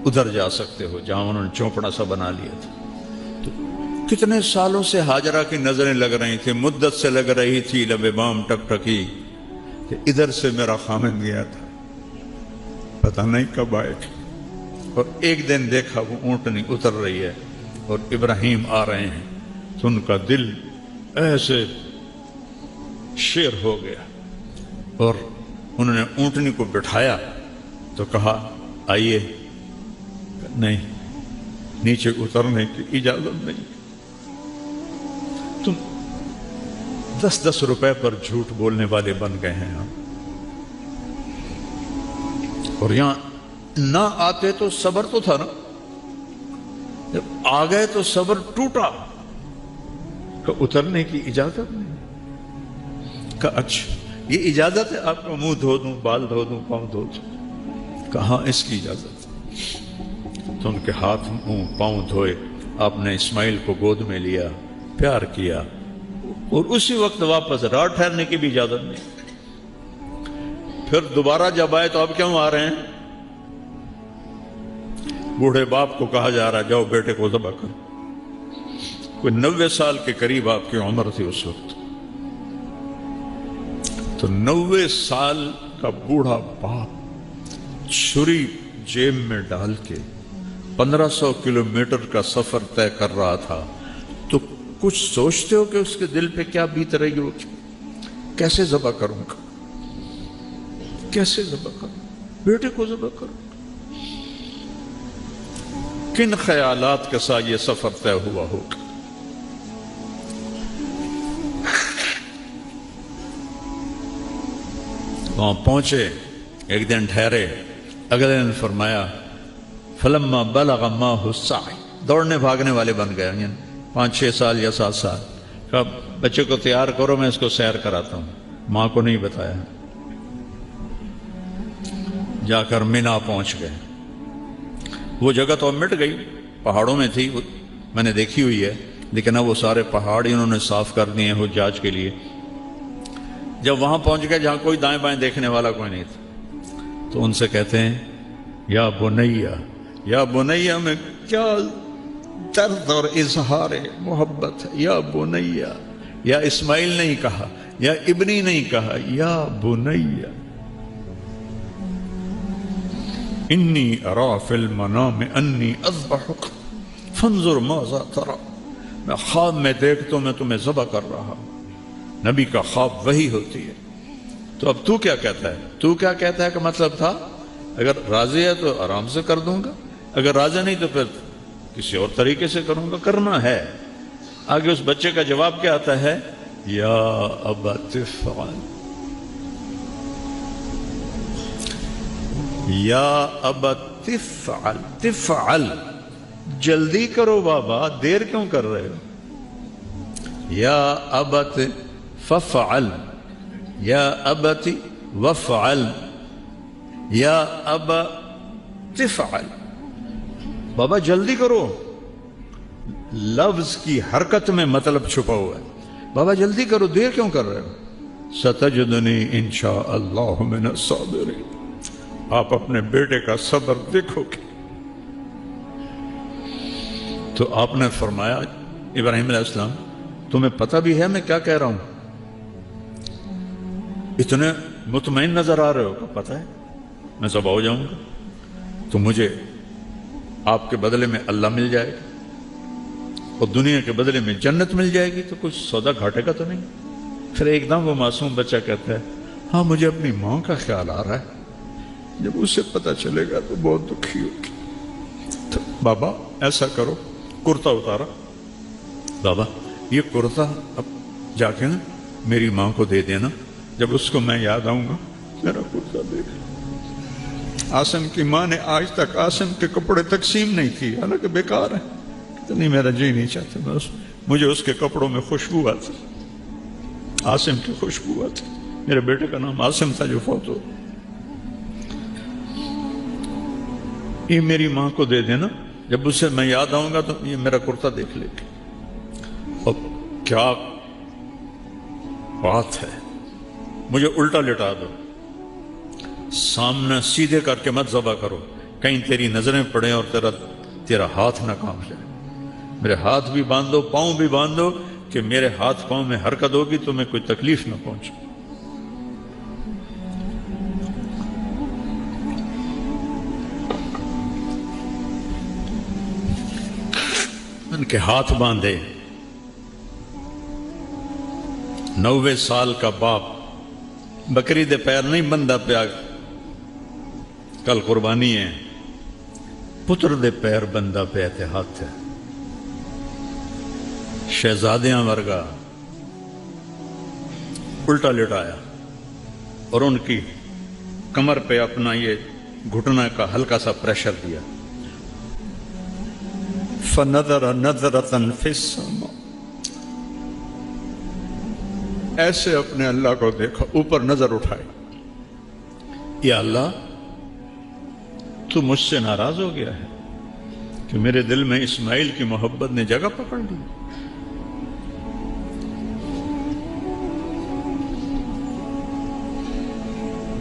ادھر جا سکتے ہو جہاں انہوں نے چوپڑا سا بنا لیا تھا۔ تو کتنے سالوں سے ہاجرہ کی نظریں لگ رہی تھی، مدت سے لگ رہی تھی، لب بام ٹک ٹکی کہ ادھر سے میرا خامن گیا تھا، پتہ نہیں کب آئے گا۔ اور ایک دن دیکھا وہ اونٹنی اتر رہی ہے اور ابراہیم آ رہے ہیں، تو ان کا دل ایسے شیر ہو گیا، اور انہوں نے اونٹنی کو بٹھایا تو کہا آئیے، نہیں نیچے اترنے کی اجازت نہیں، تم 10 روپے پر جھوٹ بولنے والے بن گئے ہیں ہم، اور یہاں نہ آتے تو صبر تو تھا نا، جب آ گئے تو صبر ٹوٹا کہ اترنے کی اجازت نہیں۔ کہ اچھا یہ اجازت ہے آپ کا منہ دھو دوں، بال دھو دوں، پاؤں دھو دوں؟ کہاں اس کی اجازت ہے۔ تو ان کے ہاتھ منہ پاؤں دھوئے، آپ نے اسماعیل کو گود میں لیا، پیار کیا، اور اسی وقت واپس رات ٹھہرنے کی بھی اجازت نہیں۔ پھر دوبارہ جب آئے تو اب کیوں آ رہے ہیں؟ بوڑھے باپ کو کہا جا رہا جاؤ بیٹے کو ذبح کرو، کوئی 90 سال کے قریب آپ کی عمر تھی اس وقت، تو 90 سال کا بوڑھا باپ چھری جیب میں ڈال کے 1500 کلومیٹر کا سفر طے کر رہا تھا، تو کچھ سوچتے ہو کہ اس کے دل پہ کیا بیت رہی ہوگی؟ کیسے ذبح کروں گا، کیسے ذبح کروں، بیٹے کو ذبح کروں، کن خیالات کے ساتھ یہ سفر طے ہوا ہوگا؟ وہاں پہنچے، ایک دن ٹھہرے، اگلے دن فرمایا فلما بلغ ماہ السعی، دوڑنے بھاگنے والے بن گئے، یعنی 5-6 سال یا 7 سال، کہا بچے کو تیار کرو میں اس کو سیر کراتا ہوں، ماں کو نہیں بتایا، جا کر مینا پہنچ گئے۔ وہ جگہ تو اب مٹ گئی، پہاڑوں میں تھی، میں نے دیکھی ہوئی ہے، لیکن اب وہ سارے پہاڑ انہوں نے صاف کر دیے ہیں حجاج کے لیے۔ جب وہاں پہنچ گئے جہاں کوئی دائیں بائیں دیکھنے والا کوئی نہیں تھا، تو ان سے کہتے ہیں یا بنیا، یا بنیا میں کیا درد اور اظہار محبت ہے، یا بنیا، یا اسماعیل نہیں کہا، یا ابنی نہیں کہا، یا بنیا انی ارا فی المنام انی اذبحک فانظر ماذا ترى، میں خواب میں دیکھتا ہوں میں تمہیں ذبح کر رہا ہوں۔ نبی کا خواب وہی ہوتی ہے۔ تو اب تو کیا کہتا ہے؟ تو کیا کہتا ہے کہ مطلب تھا اگر راضی ہے تو آرام سے کر دوں گا، اگر راضی نہیں تو پھر کسی اور طریقے سے کروں گا، کرنا ہے۔ آگے اس بچے کا جواب کیا آتا ہے؟ یا ابت افعل، یا ابت افعل، تفعل، جلدی کرو بابا، دیر کیوں کر رہے ہو؟ یا ابت ففعل، یا ابت وفعل، یا ابا تفعل، بابا جلدی کرو۔ لفظ کی حرکت میں مطلب چھپا ہوا ہے، بابا جلدی کرو، دیر کیوں کر رہے ہو؟ ستجدنی انشاء اللہ من الصابرین، آپ اپنے بیٹے کا صبر دیکھو گے۔ تو آپ نے فرمایا ابراہیم علیہ السلام تمہیں پتہ بھی ہے میں کیا کہہ رہا ہوں؟ اتنے مطمئن نظر آ رہے ہو کہ پتہ ہے میں ذبح ہو جاؤں گا، تو مجھے آپ کے بدلے میں اللہ مل جائے گا اور دنیا کے بدلے میں جنت مل جائے گی، تو کچھ سودا گھاٹے کا تو نہیں۔ پھر ایک دم وہ معصوم بچہ کہتا ہے ہاں مجھے اپنی ماں کا خیال آ رہا ہے، جب اسے پتہ چلے گا تو بہت دکھی ہوگی۔ تو بابا ایسا کرو، کرتا اتارا، بابا یہ کرتا اب جا کے نا میری ماں کو دے دینا، جب اس کو میں یاد آؤں گا میرا کرتا دے دے۔ عاصم کی ماں نے آج تک عاصم کے کپڑے تقسیم نہیں کی، حالانکہ بیکار ہے، نہیں میرا جی نہیں چاہتا، مجھے اس کے کپڑوں میں خوشبو آتی، عاصم کی خوشبو آتی، میرے بیٹے کا نام عاصم تھا جو فوت ہو، یہ میری ماں کو دے دینا، جب اسے میں یاد آؤں گا تو یہ میرا کرتا دیکھ لے گی۔ اور کیا بات ہے، مجھے الٹا لٹا دو، سامنے سیدھے کر کے مت ذبح کرو، کہیں تیری نظریں پڑیں اور تیرا ہاتھ نہ کانپ جائے، میرے ہاتھ بھی باندھو، پاؤں بھی باندھو، کہ میرے ہاتھ پاؤں میں حرکت ہوگی تو میں کوئی تکلیف نہ پہنچے۔ ان کے ہاتھ باندھے، 90 سال کا باپ، بکری دے پیر نہیں بندہ پیا، کل قربانی ہے، پتر دے پیر بندہ پہ احتیاط ہے، شہزادیاں ورگا الٹا لٹایا اور ان کی کمر پہ اپنا یہ گھٹنا کا ہلکا سا پریشر دیا، فَنَظَرَ نَظْرَةً فِي السَّمَاءِ، ایسے اپنے اللہ کو دیکھا، اوپر نظر اٹھائی، یا اللہ تو مجھ سے ناراض ہو گیا ہے کہ میرے دل میں اسماعیل کی محبت نے جگہ پکڑ لی،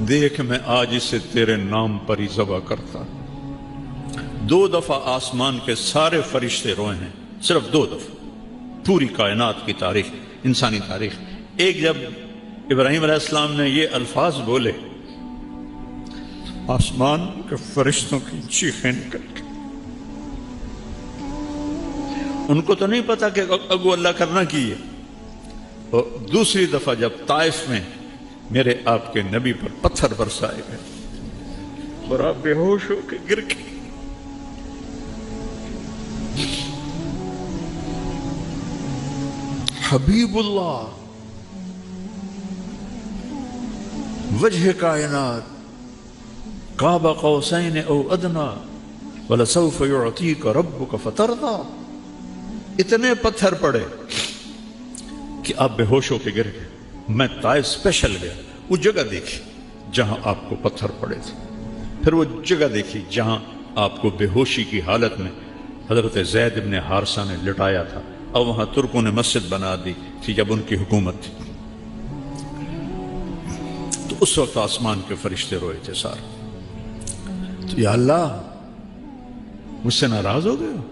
دیکھ میں آج اسے تیرے نام پر ہی ذبح کرتا۔ 2 دفعہ آسمان کے سارے فرشتے روئے ہیں، صرف 2 دفعہ، پوری کائنات کی تاریخ، انسانی تاریخ۔ ایک جب ابراہیم علیہ السلام نے یہ الفاظ بولے، آسمان کے فرشتوں کی چیخیں نکل گئی۔ ان کو تو نہیں پتا کہ اگو اللہ کرنا کی ہے۔ اور دوسری دفعہ جب طائف میں میرے آپ کے نبی پر پتھر برسائے گئے اور آپ بے ہوش ہو کے گر گئے۔ حبیب اللہ، وجہ کائنات، قاب قوسین او ادنا وَلَسَوْفَ يُعْطِيكَ رَبُّكَ فَتَرْضَىٰ، اتنے پتھر پڑے کہ آپ بے ہوش ہو کے گر گئے۔ میں طائف اسپیشل گیا، وہ جگہ دیکھی جہاں آپ کو پتھر پڑے تھے، پھر وہ جگہ دیکھی جہاں آپ کو بے ہوشی کی حالت میں حضرت زید بن حارثہ نے لٹایا تھا، اور وہاں ترکوں نے مسجد بنا دی تھی جب ان کی حکومت تھی۔ تو اس وقت آسمان کے فرشتے روئے تھے سارے۔ تو یا اللہ، مجھ سے ناراض ہو گئے ہو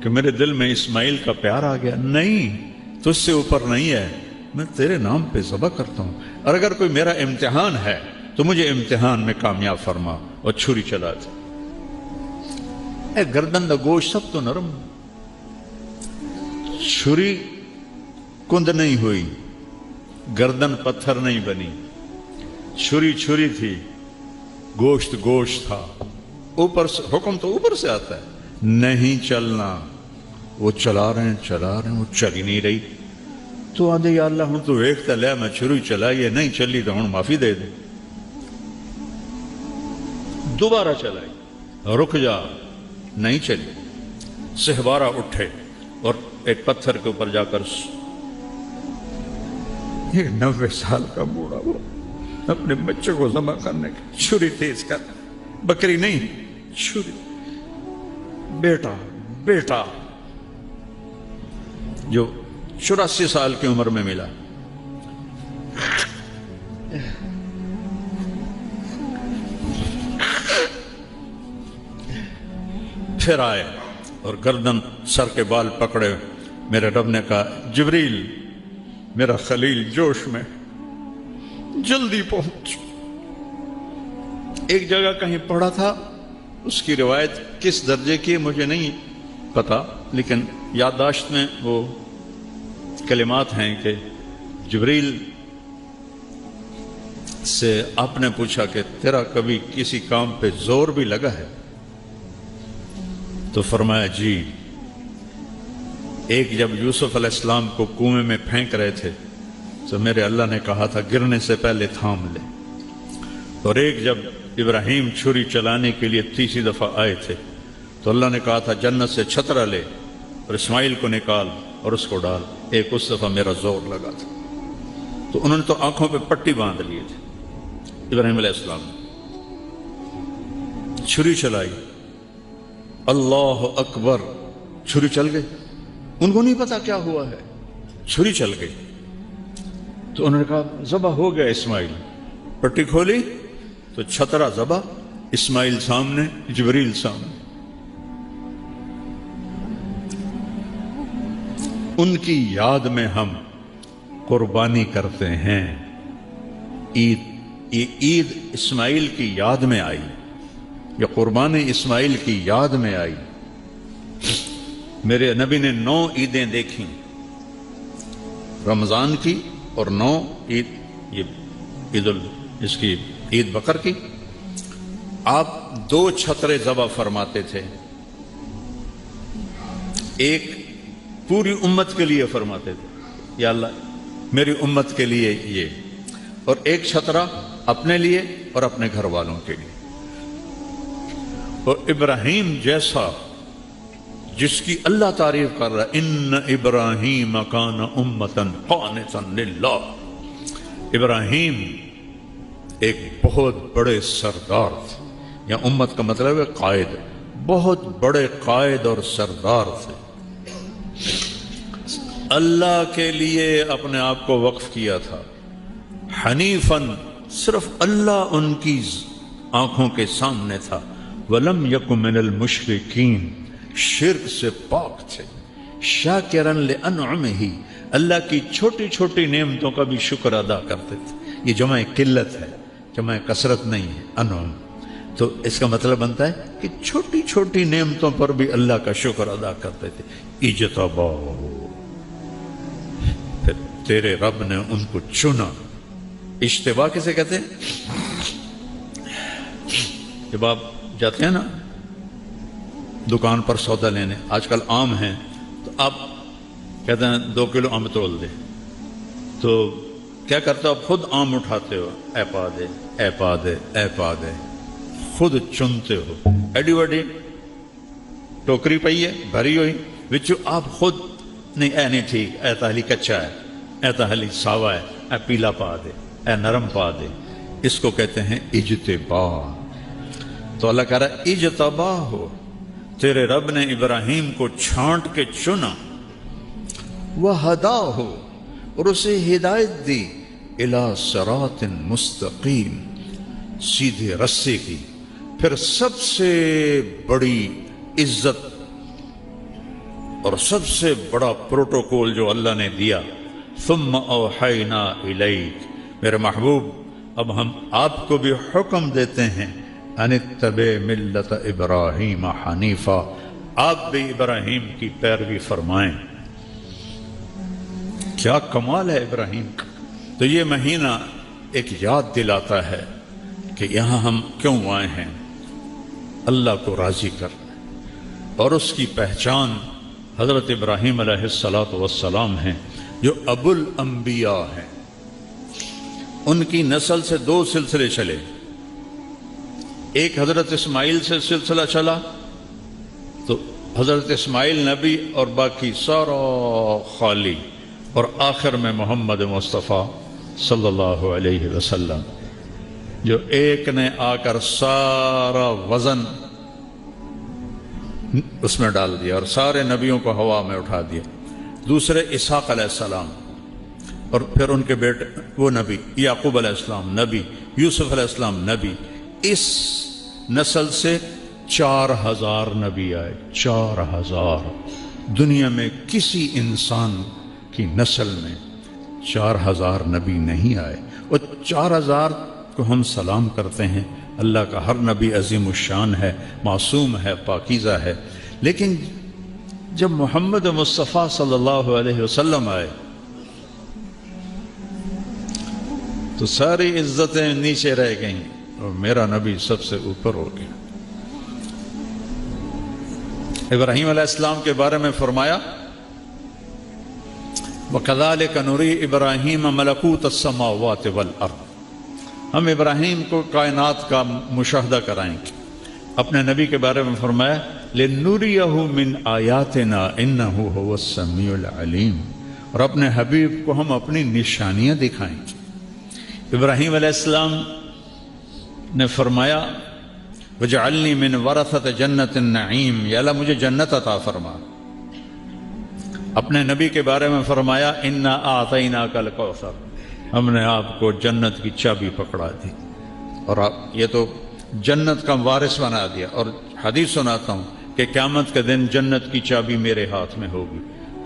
کہ میرے دل میں اسماعیل کا پیار آ گیا؟ نہیں، تجھ سے اوپر نہیں ہے، میں تیرے نام پہ ذبح کرتا ہوں، اور اگر کوئی میرا امتحان ہے تو مجھے امتحان میں کامیاب فرما۔ اور چھری چلا تھا، اے گردن دا گوشت سب تو نرم، چھری کند نہیں ہوئی، گردن پتھر نہیں بنی، چھری چھری تھی، گوشت گوشت تھا۔ اوپر سے حکم تو اوپر سے آتا ہے، نہیں چلنا۔ وہ چلا رہے ہیں، وہ چل ہی نہیں رہی۔ تو آدھے یا اللہ ہوں تو ویکھتا لیا، میں چھری چلائی ہے، نہیں چلی تو ہوں معافی دے دے۔ دوبارہ چلائی، رک جا، نہیں چلی، سہبارہ اٹھے اور ایک پتھر کے اوپر جا کر 90 سال کا بوڑھا وہ اپنے بچے کو ذبح کرنے کی چھری تیز کر، بکری نہیں چھری، بیٹا بیٹا جو 84 سال کی عمر میں ملا۔ پھر آئے اور گردن سر کے بال پکڑے، میرے رب نے کہا جبریل میرا خلیل جوش میں، جلدی پہنچ۔ ایک جگہ کہیں پڑھا تھا، اس کی روایت کس درجے کی مجھے نہیں پتا، لیکن یادداشت میں وہ کلمات ہیں کہ جبریل سے آپ نے پوچھا کہ تیرا کبھی کسی کام پہ زور بھی لگا ہے؟ تو فرمایا جی، ایک جب یوسف علیہ السلام کو کنویں میں پھینک رہے تھے تو میرے اللہ نے کہا تھا گرنے سے پہلے تھام لے، اور ایک جب ابراہیم چھری چلانے کے لیے تیسری دفعہ آئے تھے تو اللہ نے کہا تھا جنت سے چھترا لے اور اسماعیل کو نکال اور اس کو ڈال، ایک اس دفعہ میرا زور لگا تھا۔ تو انہوں نے تو آنکھوں پہ پٹی باندھ لیے تھے ابراہیم علیہ السلام نے، چھری چلائی، اللہ اکبر، چھری چل گئی، ان کو نہیں پتا کیا ہوا ہے، چھری چل گئی۔ تو انہوں نے کہا ذبح ہو گیا اسماعیل، پٹی کھولی تو چھترا ذبح، اسماعیل سامنے، جبریل سامنے۔ ان کی یاد میں ہم قربانی کرتے ہیں۔ عید اسماعیل کی یاد میں آئی، یا قربانی اسماعیل کی یاد میں آئی۔ میرے نبی نے 9 عیدیں دیکھیں، رمضان کی اور 9 عید، یہ اس کی عید بقر کی۔ آپ 2 چھترے ذبح فرماتے تھے، ایک پوری امت کے لیے فرماتے تھے، یا اللہ میری امت کے لیے یہ، اور ایک چھترا اپنے لیے اور اپنے گھر والوں کے لیے۔ اور ابراہیم جیسا جس کی اللہ تعریف کر رہا ہے، ان ابراہیم کان امۃ قانتا للہ، ابراہیم ایک بہت بڑے سردار تھے، یا امت کا مطلب ہے قائد، بہت بڑے قائد اور سردار تھے، اللہ کے لیے اپنے آپ کو وقف کیا تھا، حنیفاً، صرف اللہ ان کی آنکھوں کے سامنے تھا، وَلَمْ يَكُ مِنَ الْمُشْرِكِينَ، شرک سے پاک تھے، شاکراً لِأَنْعُمِهِ، اللہ کی چھوٹی چھوٹی نعمتوں کا بھی شکر ادا کرتے تھے. یہ جمع قلت ہے، جمع کثرت نہیں ہے، انعم. تو اس کا مطلب بنتا ہے کہ چھوٹی چھوٹی نعمتوں پر بھی اللہ کا شکر ادا کرتے تھے. اجتباہ، پھر تیرے رب نے ان کو چنا. اجتباہ کسے کہتے ہیں؟ جب آپ جاتے ہیں نا دکان پر سودا لینے، آج کل آم ہیں تو آپ کہتے ہیں 2 کلو آم تول دے، تو کیا کرتے ہو آپ؟ خود آم اٹھاتے ہو، اے پا دے اے پا دے اے پا دے، خود چنتے ہو. ایڈی وڈی ٹوکری پئی ہے بھری ہوئی، وچو آپ خود نہیں، اے نہیں ٹھیک، اے تاہلی کچا ہے، اے تاہلی ساوا ہے، اے پیلا پا دے، اے نرم پا دے. اس کو کہتے ہیں اجتباہ. تو اللہ کہہ رہا ہے اجتباہ ہو، تیرے رب نے ابراہیم کو چھانٹ کے چنا. وَهَدَاهُ، اور اسے ہدایت دی. إِلَى صِرَاطٍ مُسْتَقِيمٍ، سیدھے رستے کی. پھر سب سے بڑی عزت اور سب سے بڑا پروٹوکول جو اللہ نے دیا، ثُمَّ أَوْحَيْنَا إِلَيْكَ، میرے محبوب اب ہم آپ کو بھی حکم دیتے ہیں، ان اتبع ملت ابراہیم حنیفا، آپ بھی ابراہیم کی پیروی فرمائیں. کیا کمال ہے ابراہیم کا. تو یہ مہینہ ایک یاد دلاتا ہے کہ یہاں ہم کیوں آئے ہیں، اللہ کو راضی کرنا. اور اس کی پہچان حضرت ابراہیم علیہ السلام ہیں جو ابو الانبیاء ہیں. ان کی نسل سے 2 سلسلے چلے. ایک حضرت اسماعیل سے سلسلہ چلا تو حضرت اسماعیل نبی اور باقی سارا خالی، اور آخر میں محمد مصطفیٰ صلی اللہ علیہ وسلم، جو ایک نے آ کر سارا وزن اس میں ڈال دیا اور سارے نبیوں کو ہوا میں اٹھا دیا. دوسرے اسحاق علیہ السلام، اور پھر ان کے بیٹے وہ نبی یعقوب علیہ السلام نبی، یوسف علیہ السلام نبی. اس نسل سے 4000 نبی آئے. 4000. دنیا میں کسی انسان کی نسل میں 4000 نبی نہیں آئے. اور 4000 کو ہم سلام کرتے ہیں. اللہ کا ہر نبی عظیم الشان ہے، معصوم ہے، پاکیزہ ہے. لیکن جب محمد مصطفیٰ صلی اللہ علیہ وسلم آئے تو ساری عزتیں نیچے رہ گئیں اور میرا نبی سب سے اوپر ہو گیا. ابراہیم علیہ السلام کے بارے میں فرمایا وَكَذَلِكَ نُرِي إِبْرَاهِيمَ مَلَكُوتَ السَّمَاوَاتِ وَالْأَرْضِ، ہم ابراہیم کو کائنات کا مشاہدہ کرائیں گے. اپنے نبی کے بارے میں فرمایا لِنُرِيَهُ مِنْ آيَاتِنَا إِنَّهُ هُوَ السَّمِيعُ الْعَلِيمُ، اور اپنے حبیب کو ہم اپنی نشانیاں دکھائیں گے. ابراہیم علیہ السلام نے فرمایا وَجَعَلْنِي مِنْ وَرَثَةِ جَنَّةِ النَّعِيمِ، یا اللہ مجھے جنت عطا فرما. اپنے نبی کے بارے میں فرمایا اِنَّا أَعْطَيْنَاكَ الْكَوْثَرَ، ہم نے آپ کو جنت کی چابی پکڑا دی. اور آپ یہ تو جنت کا وارث بنا دیا. اور حدیث سناتا ہوں کہ قیامت کے دن جنت کی چابی میرے ہاتھ میں ہوگی،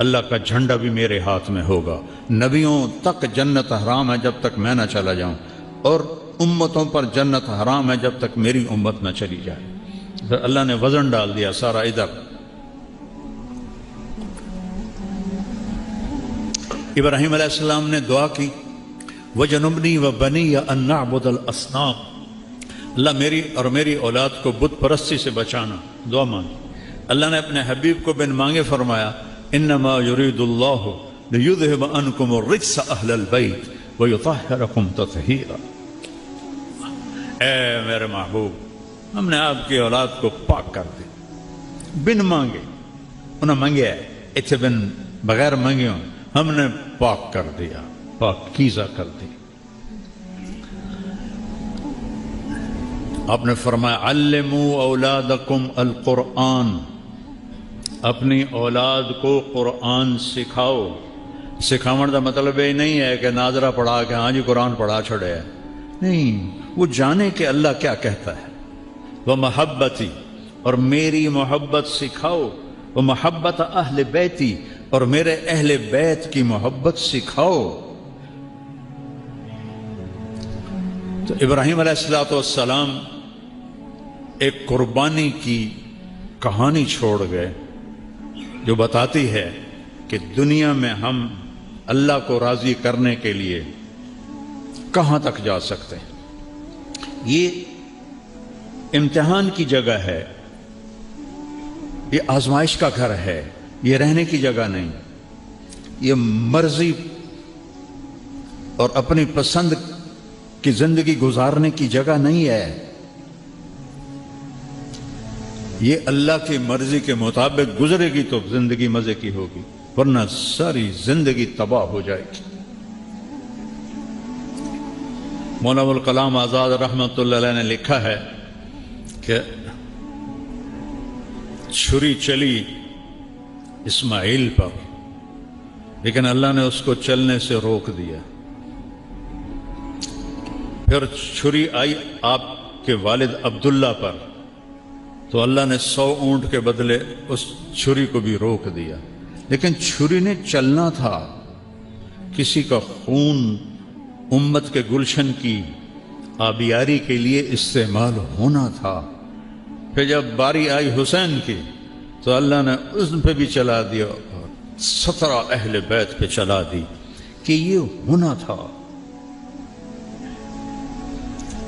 اللہ کا جھنڈا بھی میرے ہاتھ میں ہوگا. نبیوں تک جنت حرام ہے جب تک میں نہ چلا جاؤں، اور امتوں پر جنت حرام ہے جب تک میری امت نہ چلی جائے. پھر اللہ نے وزن ڈال دیا سارا ادھر. ابراہیم علیہ السلام نے دعا کی وَجَنُبْنِي وَبَنِيَّ أَن نَعْبُدَ الْأَصْنَامَ، اللہ میری اور میری اولاد کو بت پرستی سے بچانا. دعا مانگی. اللہ نے اپنے حبیب کو بن مانگے فرمایا انما یرید اللہ لیذہب عنکم الرجس اہل البیت ویطہرکم تطہیرا. اے میرے محبوب، ہم نے آپ کی اولاد کو پاک کر دی بن مانگے. انہیں مانگے اتنے بن بغیر مانگے ہم نے پاک کر دیا، پاکیزہ کر دی. آپ نے فرمایا علموا اولادکم القرآن، اپنی اولاد کو قرآن سکھاؤ. سکھاؤں کا مطلب یہ نہیں ہے کہ ناظرہ پڑھا کہ ہاں جی قرآن پڑھا چھڑے ہے، نہیں، وہ جانے کہ اللہ کیا کہتا ہے. وہ محبتی، اور میری محبت سکھاؤ. وہ محبت اہل بیتی، اور میرے اہل بیت کی محبت سکھاؤ۔ تو ابراہیم علیہ السلام ایک قربانی کی کہانی چھوڑ گئے جو بتاتی ہے کہ دنیا میں ہم اللہ کو راضی کرنے کے لیے کہاں تک جا سکتے ہیں۔ یہ امتحان کی جگہ ہے، یہ آزمائش کا گھر ہے، یہ رہنے کی جگہ نہیں، یہ مرضی اور اپنی پسند کی زندگی گزارنے کی جگہ نہیں ہے۔ یہ اللہ کی مرضی کے مطابق گزرے گی تو زندگی مزے کی ہوگی، ورنہ ساری زندگی تباہ ہو جائے گی۔ مولانا ابوالکلام آزاد رحمۃ اللہ علیہ نے لکھا ہے کہ چھری چلی اسماعیل پر، لیکن اللہ نے اس کو چلنے سے روک دیا۔ پھر چھری آئی آپ کے والد عبداللہ پر، تو اللہ نے 100 اونٹ کے بدلے اس چھری کو بھی روک دیا۔ لیکن چھری نے چلنا تھا، کسی کا خون امت کے گلشن کی آبیاری کے لیے استعمال ہونا تھا۔ پھر جب باری آئی حسین کی تو اللہ نے اس پہ بھی چلا دیا اور 17 اہل بیت پہ چلا دی کہ یہ ہونا تھا۔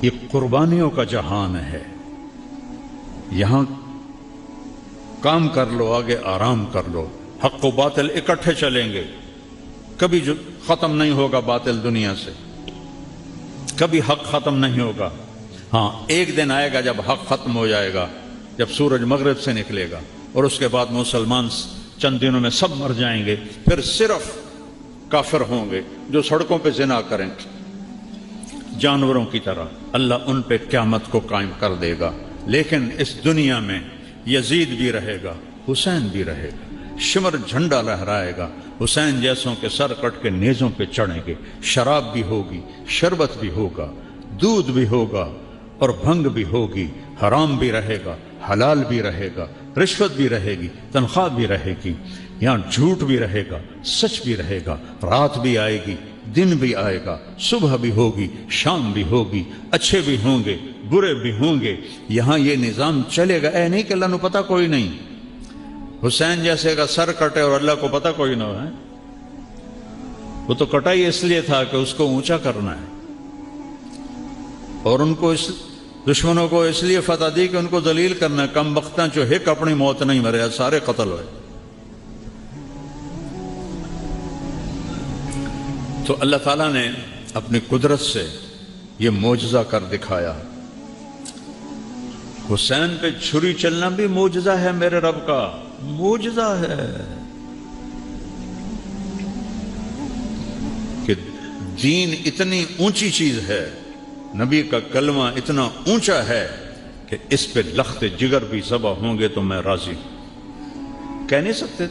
یہ قربانیوں کا جہان ہے، یہاں کام کر لو، آگے آرام کر لو۔ حق و باطل اکٹھے چلیں گے، کبھی جو ختم نہیں ہوگا باطل دنیا سے، کبھی حق ختم نہیں ہوگا۔ ہاں ایک دن آئے گا جب حق ختم ہو جائے گا، جب سورج مغرب سے نکلے گا، اور اس کے بعد مسلمان چند دنوں میں سب مر جائیں گے، پھر صرف کافر ہوں گے جو سڑکوں پہ زنا کریں گے جانوروں کی طرح۔ اللہ ان پہ قیامت کو قائم کر دے گا۔ لیکن اس دنیا میں یزید بھی رہے گا، حسین بھی رہے گا، شمر جھنڈا لہرائے گا، حسین جیسوں کے سر کٹ کے نیزوں پہ چڑھیں گے، شراب بھی ہوگی، شربت بھی ہوگا، دودھ بھی ہوگا اور بھنگ بھی ہوگی، حرام بھی رہے گا، حلال بھی رہے گا، رشوت بھی رہے گی، تنخواہ بھی رہے گی، یہاں جھوٹ بھی رہے گا، سچ بھی رہے گا، رات بھی آئے گی، دن بھی آئے گا، صبح بھی ہوگی، شام بھی ہوگی، اچھے بھی ہوں گے، برے بھی ہوں گے، یہاں یہ نظام چلے گا۔ اے نہیں کہ اللہ نے پتہ کوئی نہیں، حسین جیسے کا سر کٹے اور اللہ کو پتہ کوئی نہ ہے، وہ تو کٹا ہی اس لیے تھا کہ اس کو اونچا کرنا ہے، اور ان کو دشمنوں کو اس لیے فتح دی کہ ان کو ذلیل کرنا ہے۔ کم بختاں جو ہک اپنی موت نہیں مرے، سارے قتل ہوئے۔ تو اللہ تعالیٰ نے اپنی قدرت سے یہ معجزہ کر دکھایا۔ حسین پہ چھری چلنا بھی معجزہ ہے میرے رب کا، معجزہ ہے کہ دین اتنی اونچی چیز ہے، نبی کا کلمہ اتنا اونچا ہے کہ اس پہ لخت جگر بھی ذبح ہوں گے تو میں راضی ہوں۔ کہہ نہیں سکتے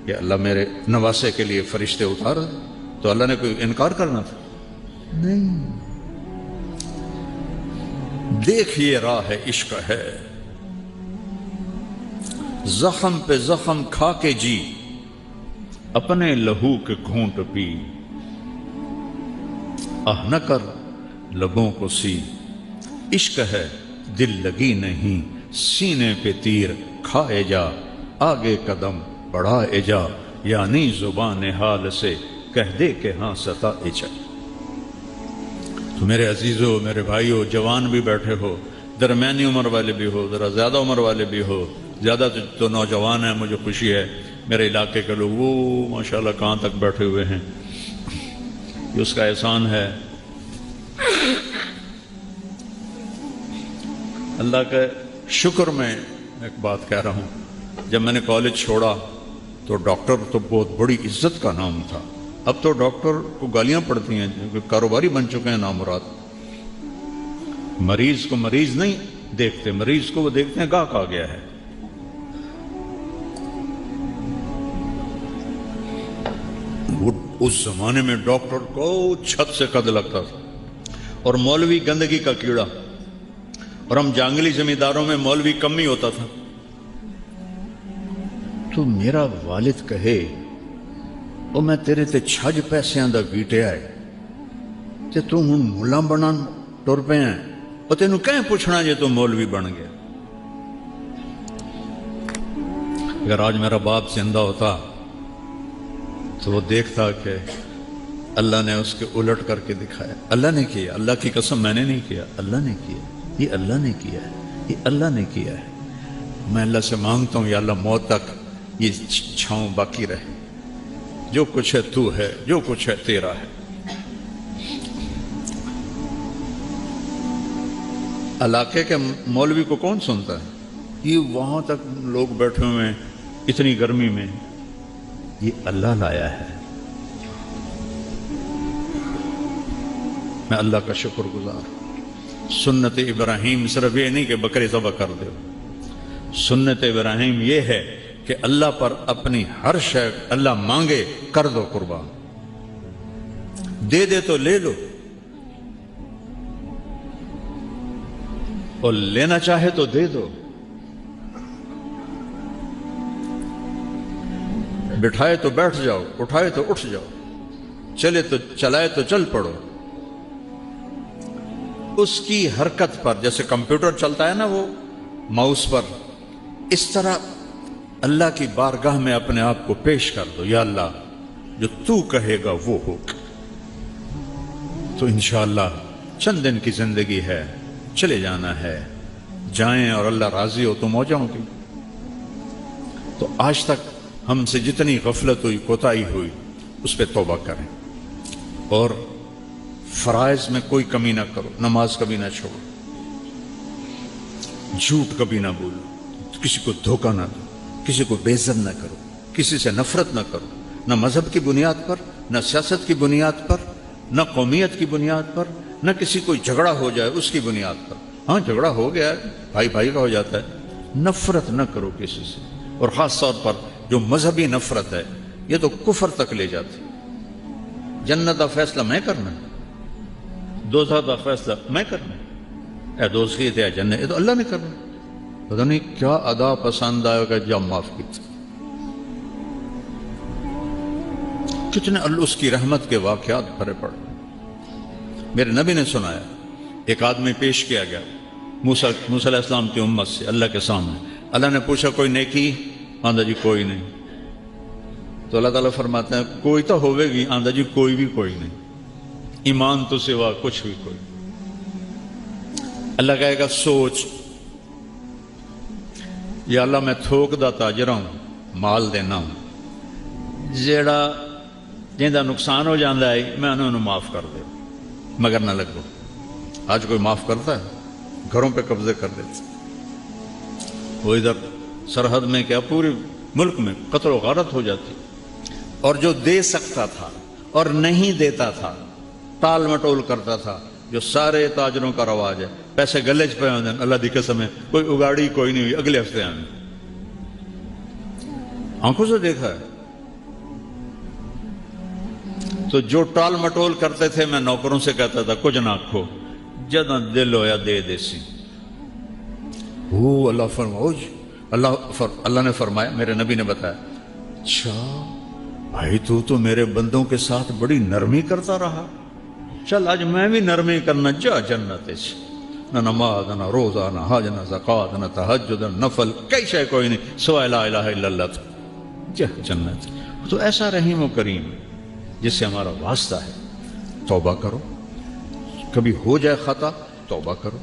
کہ اللہ میرے نواسے کے لیے فرشتے اتار دے، تو اللہ نے کوئی انکار کرنا تھا؟ نہیں۔ دیکھیے راہ عشق ہے، زخم پہ زخم کھا کے جی، اپنے لہو کے گھونٹ پی، آہ نہ کر لبوں کو سی، عشق ہے دل لگی نہیں، سینے پہ تیر کھائے جا، آگے قدم بڑھائے جا، یعنی زبان حال سے کہہ دے کہ ہاں ستائے جا۔ تو میرے عزیزو، میرے بھائیو، جوان بھی بیٹھے ہو، درمیانی عمر والے بھی ہو، ذرا زیادہ عمر والے بھی ہو، زیادہ تو نوجوان ہیں، مجھے خوشی ہے میرے علاقے کے لوگ وہ ماشاءاللہ کہاں تک بیٹھے ہوئے ہیں، یہ اس کا احسان ہے۔ اللہ کا شکر میں ایک بات کہہ رہا ہوں، جب میں نے کالج چھوڑا تو ڈاکٹر تو بہت بڑی عزت کا نام تھا، اب تو ڈاکٹر کو گالیاں پڑتی ہیں، کاروباری بن چکے ہیں نامراد۔ مریض کو مریض نہیں دیکھتے، مریض کو وہ دیکھتے ہیں گاہک آ گیا ہے۔ اس زمانے میں ڈاکٹر کو چھت سے قد لگتا تھا، اور مولوی گندگی کا کیڑا، اور ہم جانگلی زمینداروں میں مولوی کم ہی ہوتا تھا۔ تو میرا والد کہے او میں تیرے تے چھج پیسیاں دا گیٹیا ہے تے تو ہن ملا بنن ٹر پے ہیں او تینوں کہیں پوچھنا جے تو مولوی بن گیا. اگر آج میرا باپ زندہ ہوتا تو وہ دیکھتا کہ اللہ نے اس کے الٹ کر کے دکھایا. اللہ نے کیا, اللہ کی قسم میں نے نہیں کیا, اللہ نے کیا, یہ اللہ نے کیا ہے, یہ اللہ نے کیا ہے. میں اللہ سے مانگتا ہوں یا اللہ موت تک یہ چھاؤں باقی رہے. جو کچھ ہے تو ہے, جو کچھ ہے تیرا ہے. علاقے کے مولوی کو کون سنتا ہے؟ یہ وہاں تک لوگ بیٹھے ہوئے ہیں اتنی گرمی میں, یہ اللہ لایا ہے. میں اللہ کا شکر گزار. سنت ابراہیم صرف یہ نہیں کہ بکرے ذبح کر دو, سنت ابراہیم یہ ہے کہ اللہ پر اپنی ہر شے اللہ مانگے کر دو قربان, دے دے تو لے لو, اور لینا چاہے تو دے دو. بٹھائے تو بیٹھ جاؤ, اٹھائے تو اٹھ جاؤ, چلے تو چلائے تو چل پڑو. اس کی حرکت پر جیسے کمپیوٹر چلتا ہے نا وہ ماؤس پر, اس طرح اللہ کی بارگاہ میں اپنے آپ کو پیش کر دو. یا اللہ جو تو کہے گا وہ ہوگا. تو انشاءاللہ چند دن کی زندگی ہے, چلے جانا ہے, جائیں اور اللہ راضی ہو تو موجوں کی. تو آج تک ہم سے جتنی غفلت ہوئی, کوتاہی ہوئی, اس پہ توبہ کریں. اور فرائض میں کوئی کمی نہ کرو, نماز کبھی نہ چھوڑو, جھوٹ کبھی نہ بولو, کسی کو دھوکہ نہ دو, کسی کو بے عزت نہ کرو, کسی سے نفرت نہ کرو, نہ مذہب کی بنیاد پر, نہ سیاست کی بنیاد پر, نہ قومیت کی بنیاد پر, نہ کسی کوئی جھگڑا ہو جائے اس کی بنیاد پر. ہاں جھگڑا ہو گیا ہے, بھائی بھائی کا ہو جاتا ہے, نفرت نہ کرو کسی سے. اور خاص طور پر جو مذہبی نفرت ہے یہ تو کفر تک لے جاتی. جنت کا فیصلہ میں کرنا, دوزخ کا فیصلہ میں کرنا, اے دوزخی تھے جنت یہ تو اللہ نے کرنا. پتہ نہیں کیا ادا پسند آئے گا جب معاف کی. کتنے اللہ اس کی رحمت کے واقعات بھرے پڑے. میرے نبی نے سنایا, ایک آدمی پیش کیا گیا موسیٰ علیہ السلام کی امت سے اللہ کے سامنے. اللہ نے پوچھا کوئی نیکی؟ آندھا جی کوئی نہیں. تو اللہ تعالیٰ فرماتے ہیں کوئی تو ہوئے گی. آندھا جی کوئی بھی کوئی نہیں. ایمان تو سوا کچھ بھی کوئی. اللہ کہے گا سوچ, یا اللہ میں تھوک دا تاجر ہوں, مال دینا ہوں, جن دا نقصان ہو جاندہ ہے میں انہوں نے معاف کر دے مگر نہ لگو. آج کوئی معاف کرتا ہے؟ گھروں پہ قبضے کر دیتے. وہ ادھر سرحد میں کیا پورے ملک میں قتل و غارت ہو جاتی. اور جو دے سکتا تھا اور نہیں دیتا تھا, ٹال مٹول کرتا تھا, جو سارے تاجروں کا رواج ہے, پیسے گلے چ پہ ہوندے ہیں, اللہ دی قسم ہے کوئی اگاڑی کوئی نہیں ہوئی, اگلے ہفتے آنے. آنکھوں سے دیکھا ہے. تو جو ٹال مٹول کرتے تھے میں نوکروں سے کہتا تھا کچھ نہ کھو, جداں دل ہویا دے دیسی. اللہ نے فرمایا, میرے نبی نے بتایا, اچھا بھائی تو میرے بندوں کے ساتھ بڑی نرمی کرتا رہا, چل آج میں بھی نرمی کرنا. جا جنت سے, نہ نماز نہ روزہ نہ حج نہ زکوٰۃ نہ تہجد نہ نفل, کئی شے کوئی نہیں سوائے لا الہ الا اللہ. جا جنت. تو ایسا رحیم و کریم جس سے ہمارا واسطہ ہے. توبہ کرو, کبھی ہو جائے خطا توبہ کرو,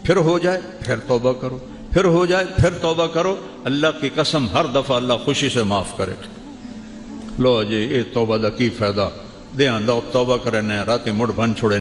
پھر ہو جائے پھر توبہ کرو, پھر ہو جائے پھر توبہ کرو. اللہ کی قسم ہر دفعہ اللہ خوشی سے معاف کرے. لو جی یہ توبہ دا کی فائدہ, دے آندہ توبہ کرے نہ راتی مڑ بن چھوڑے.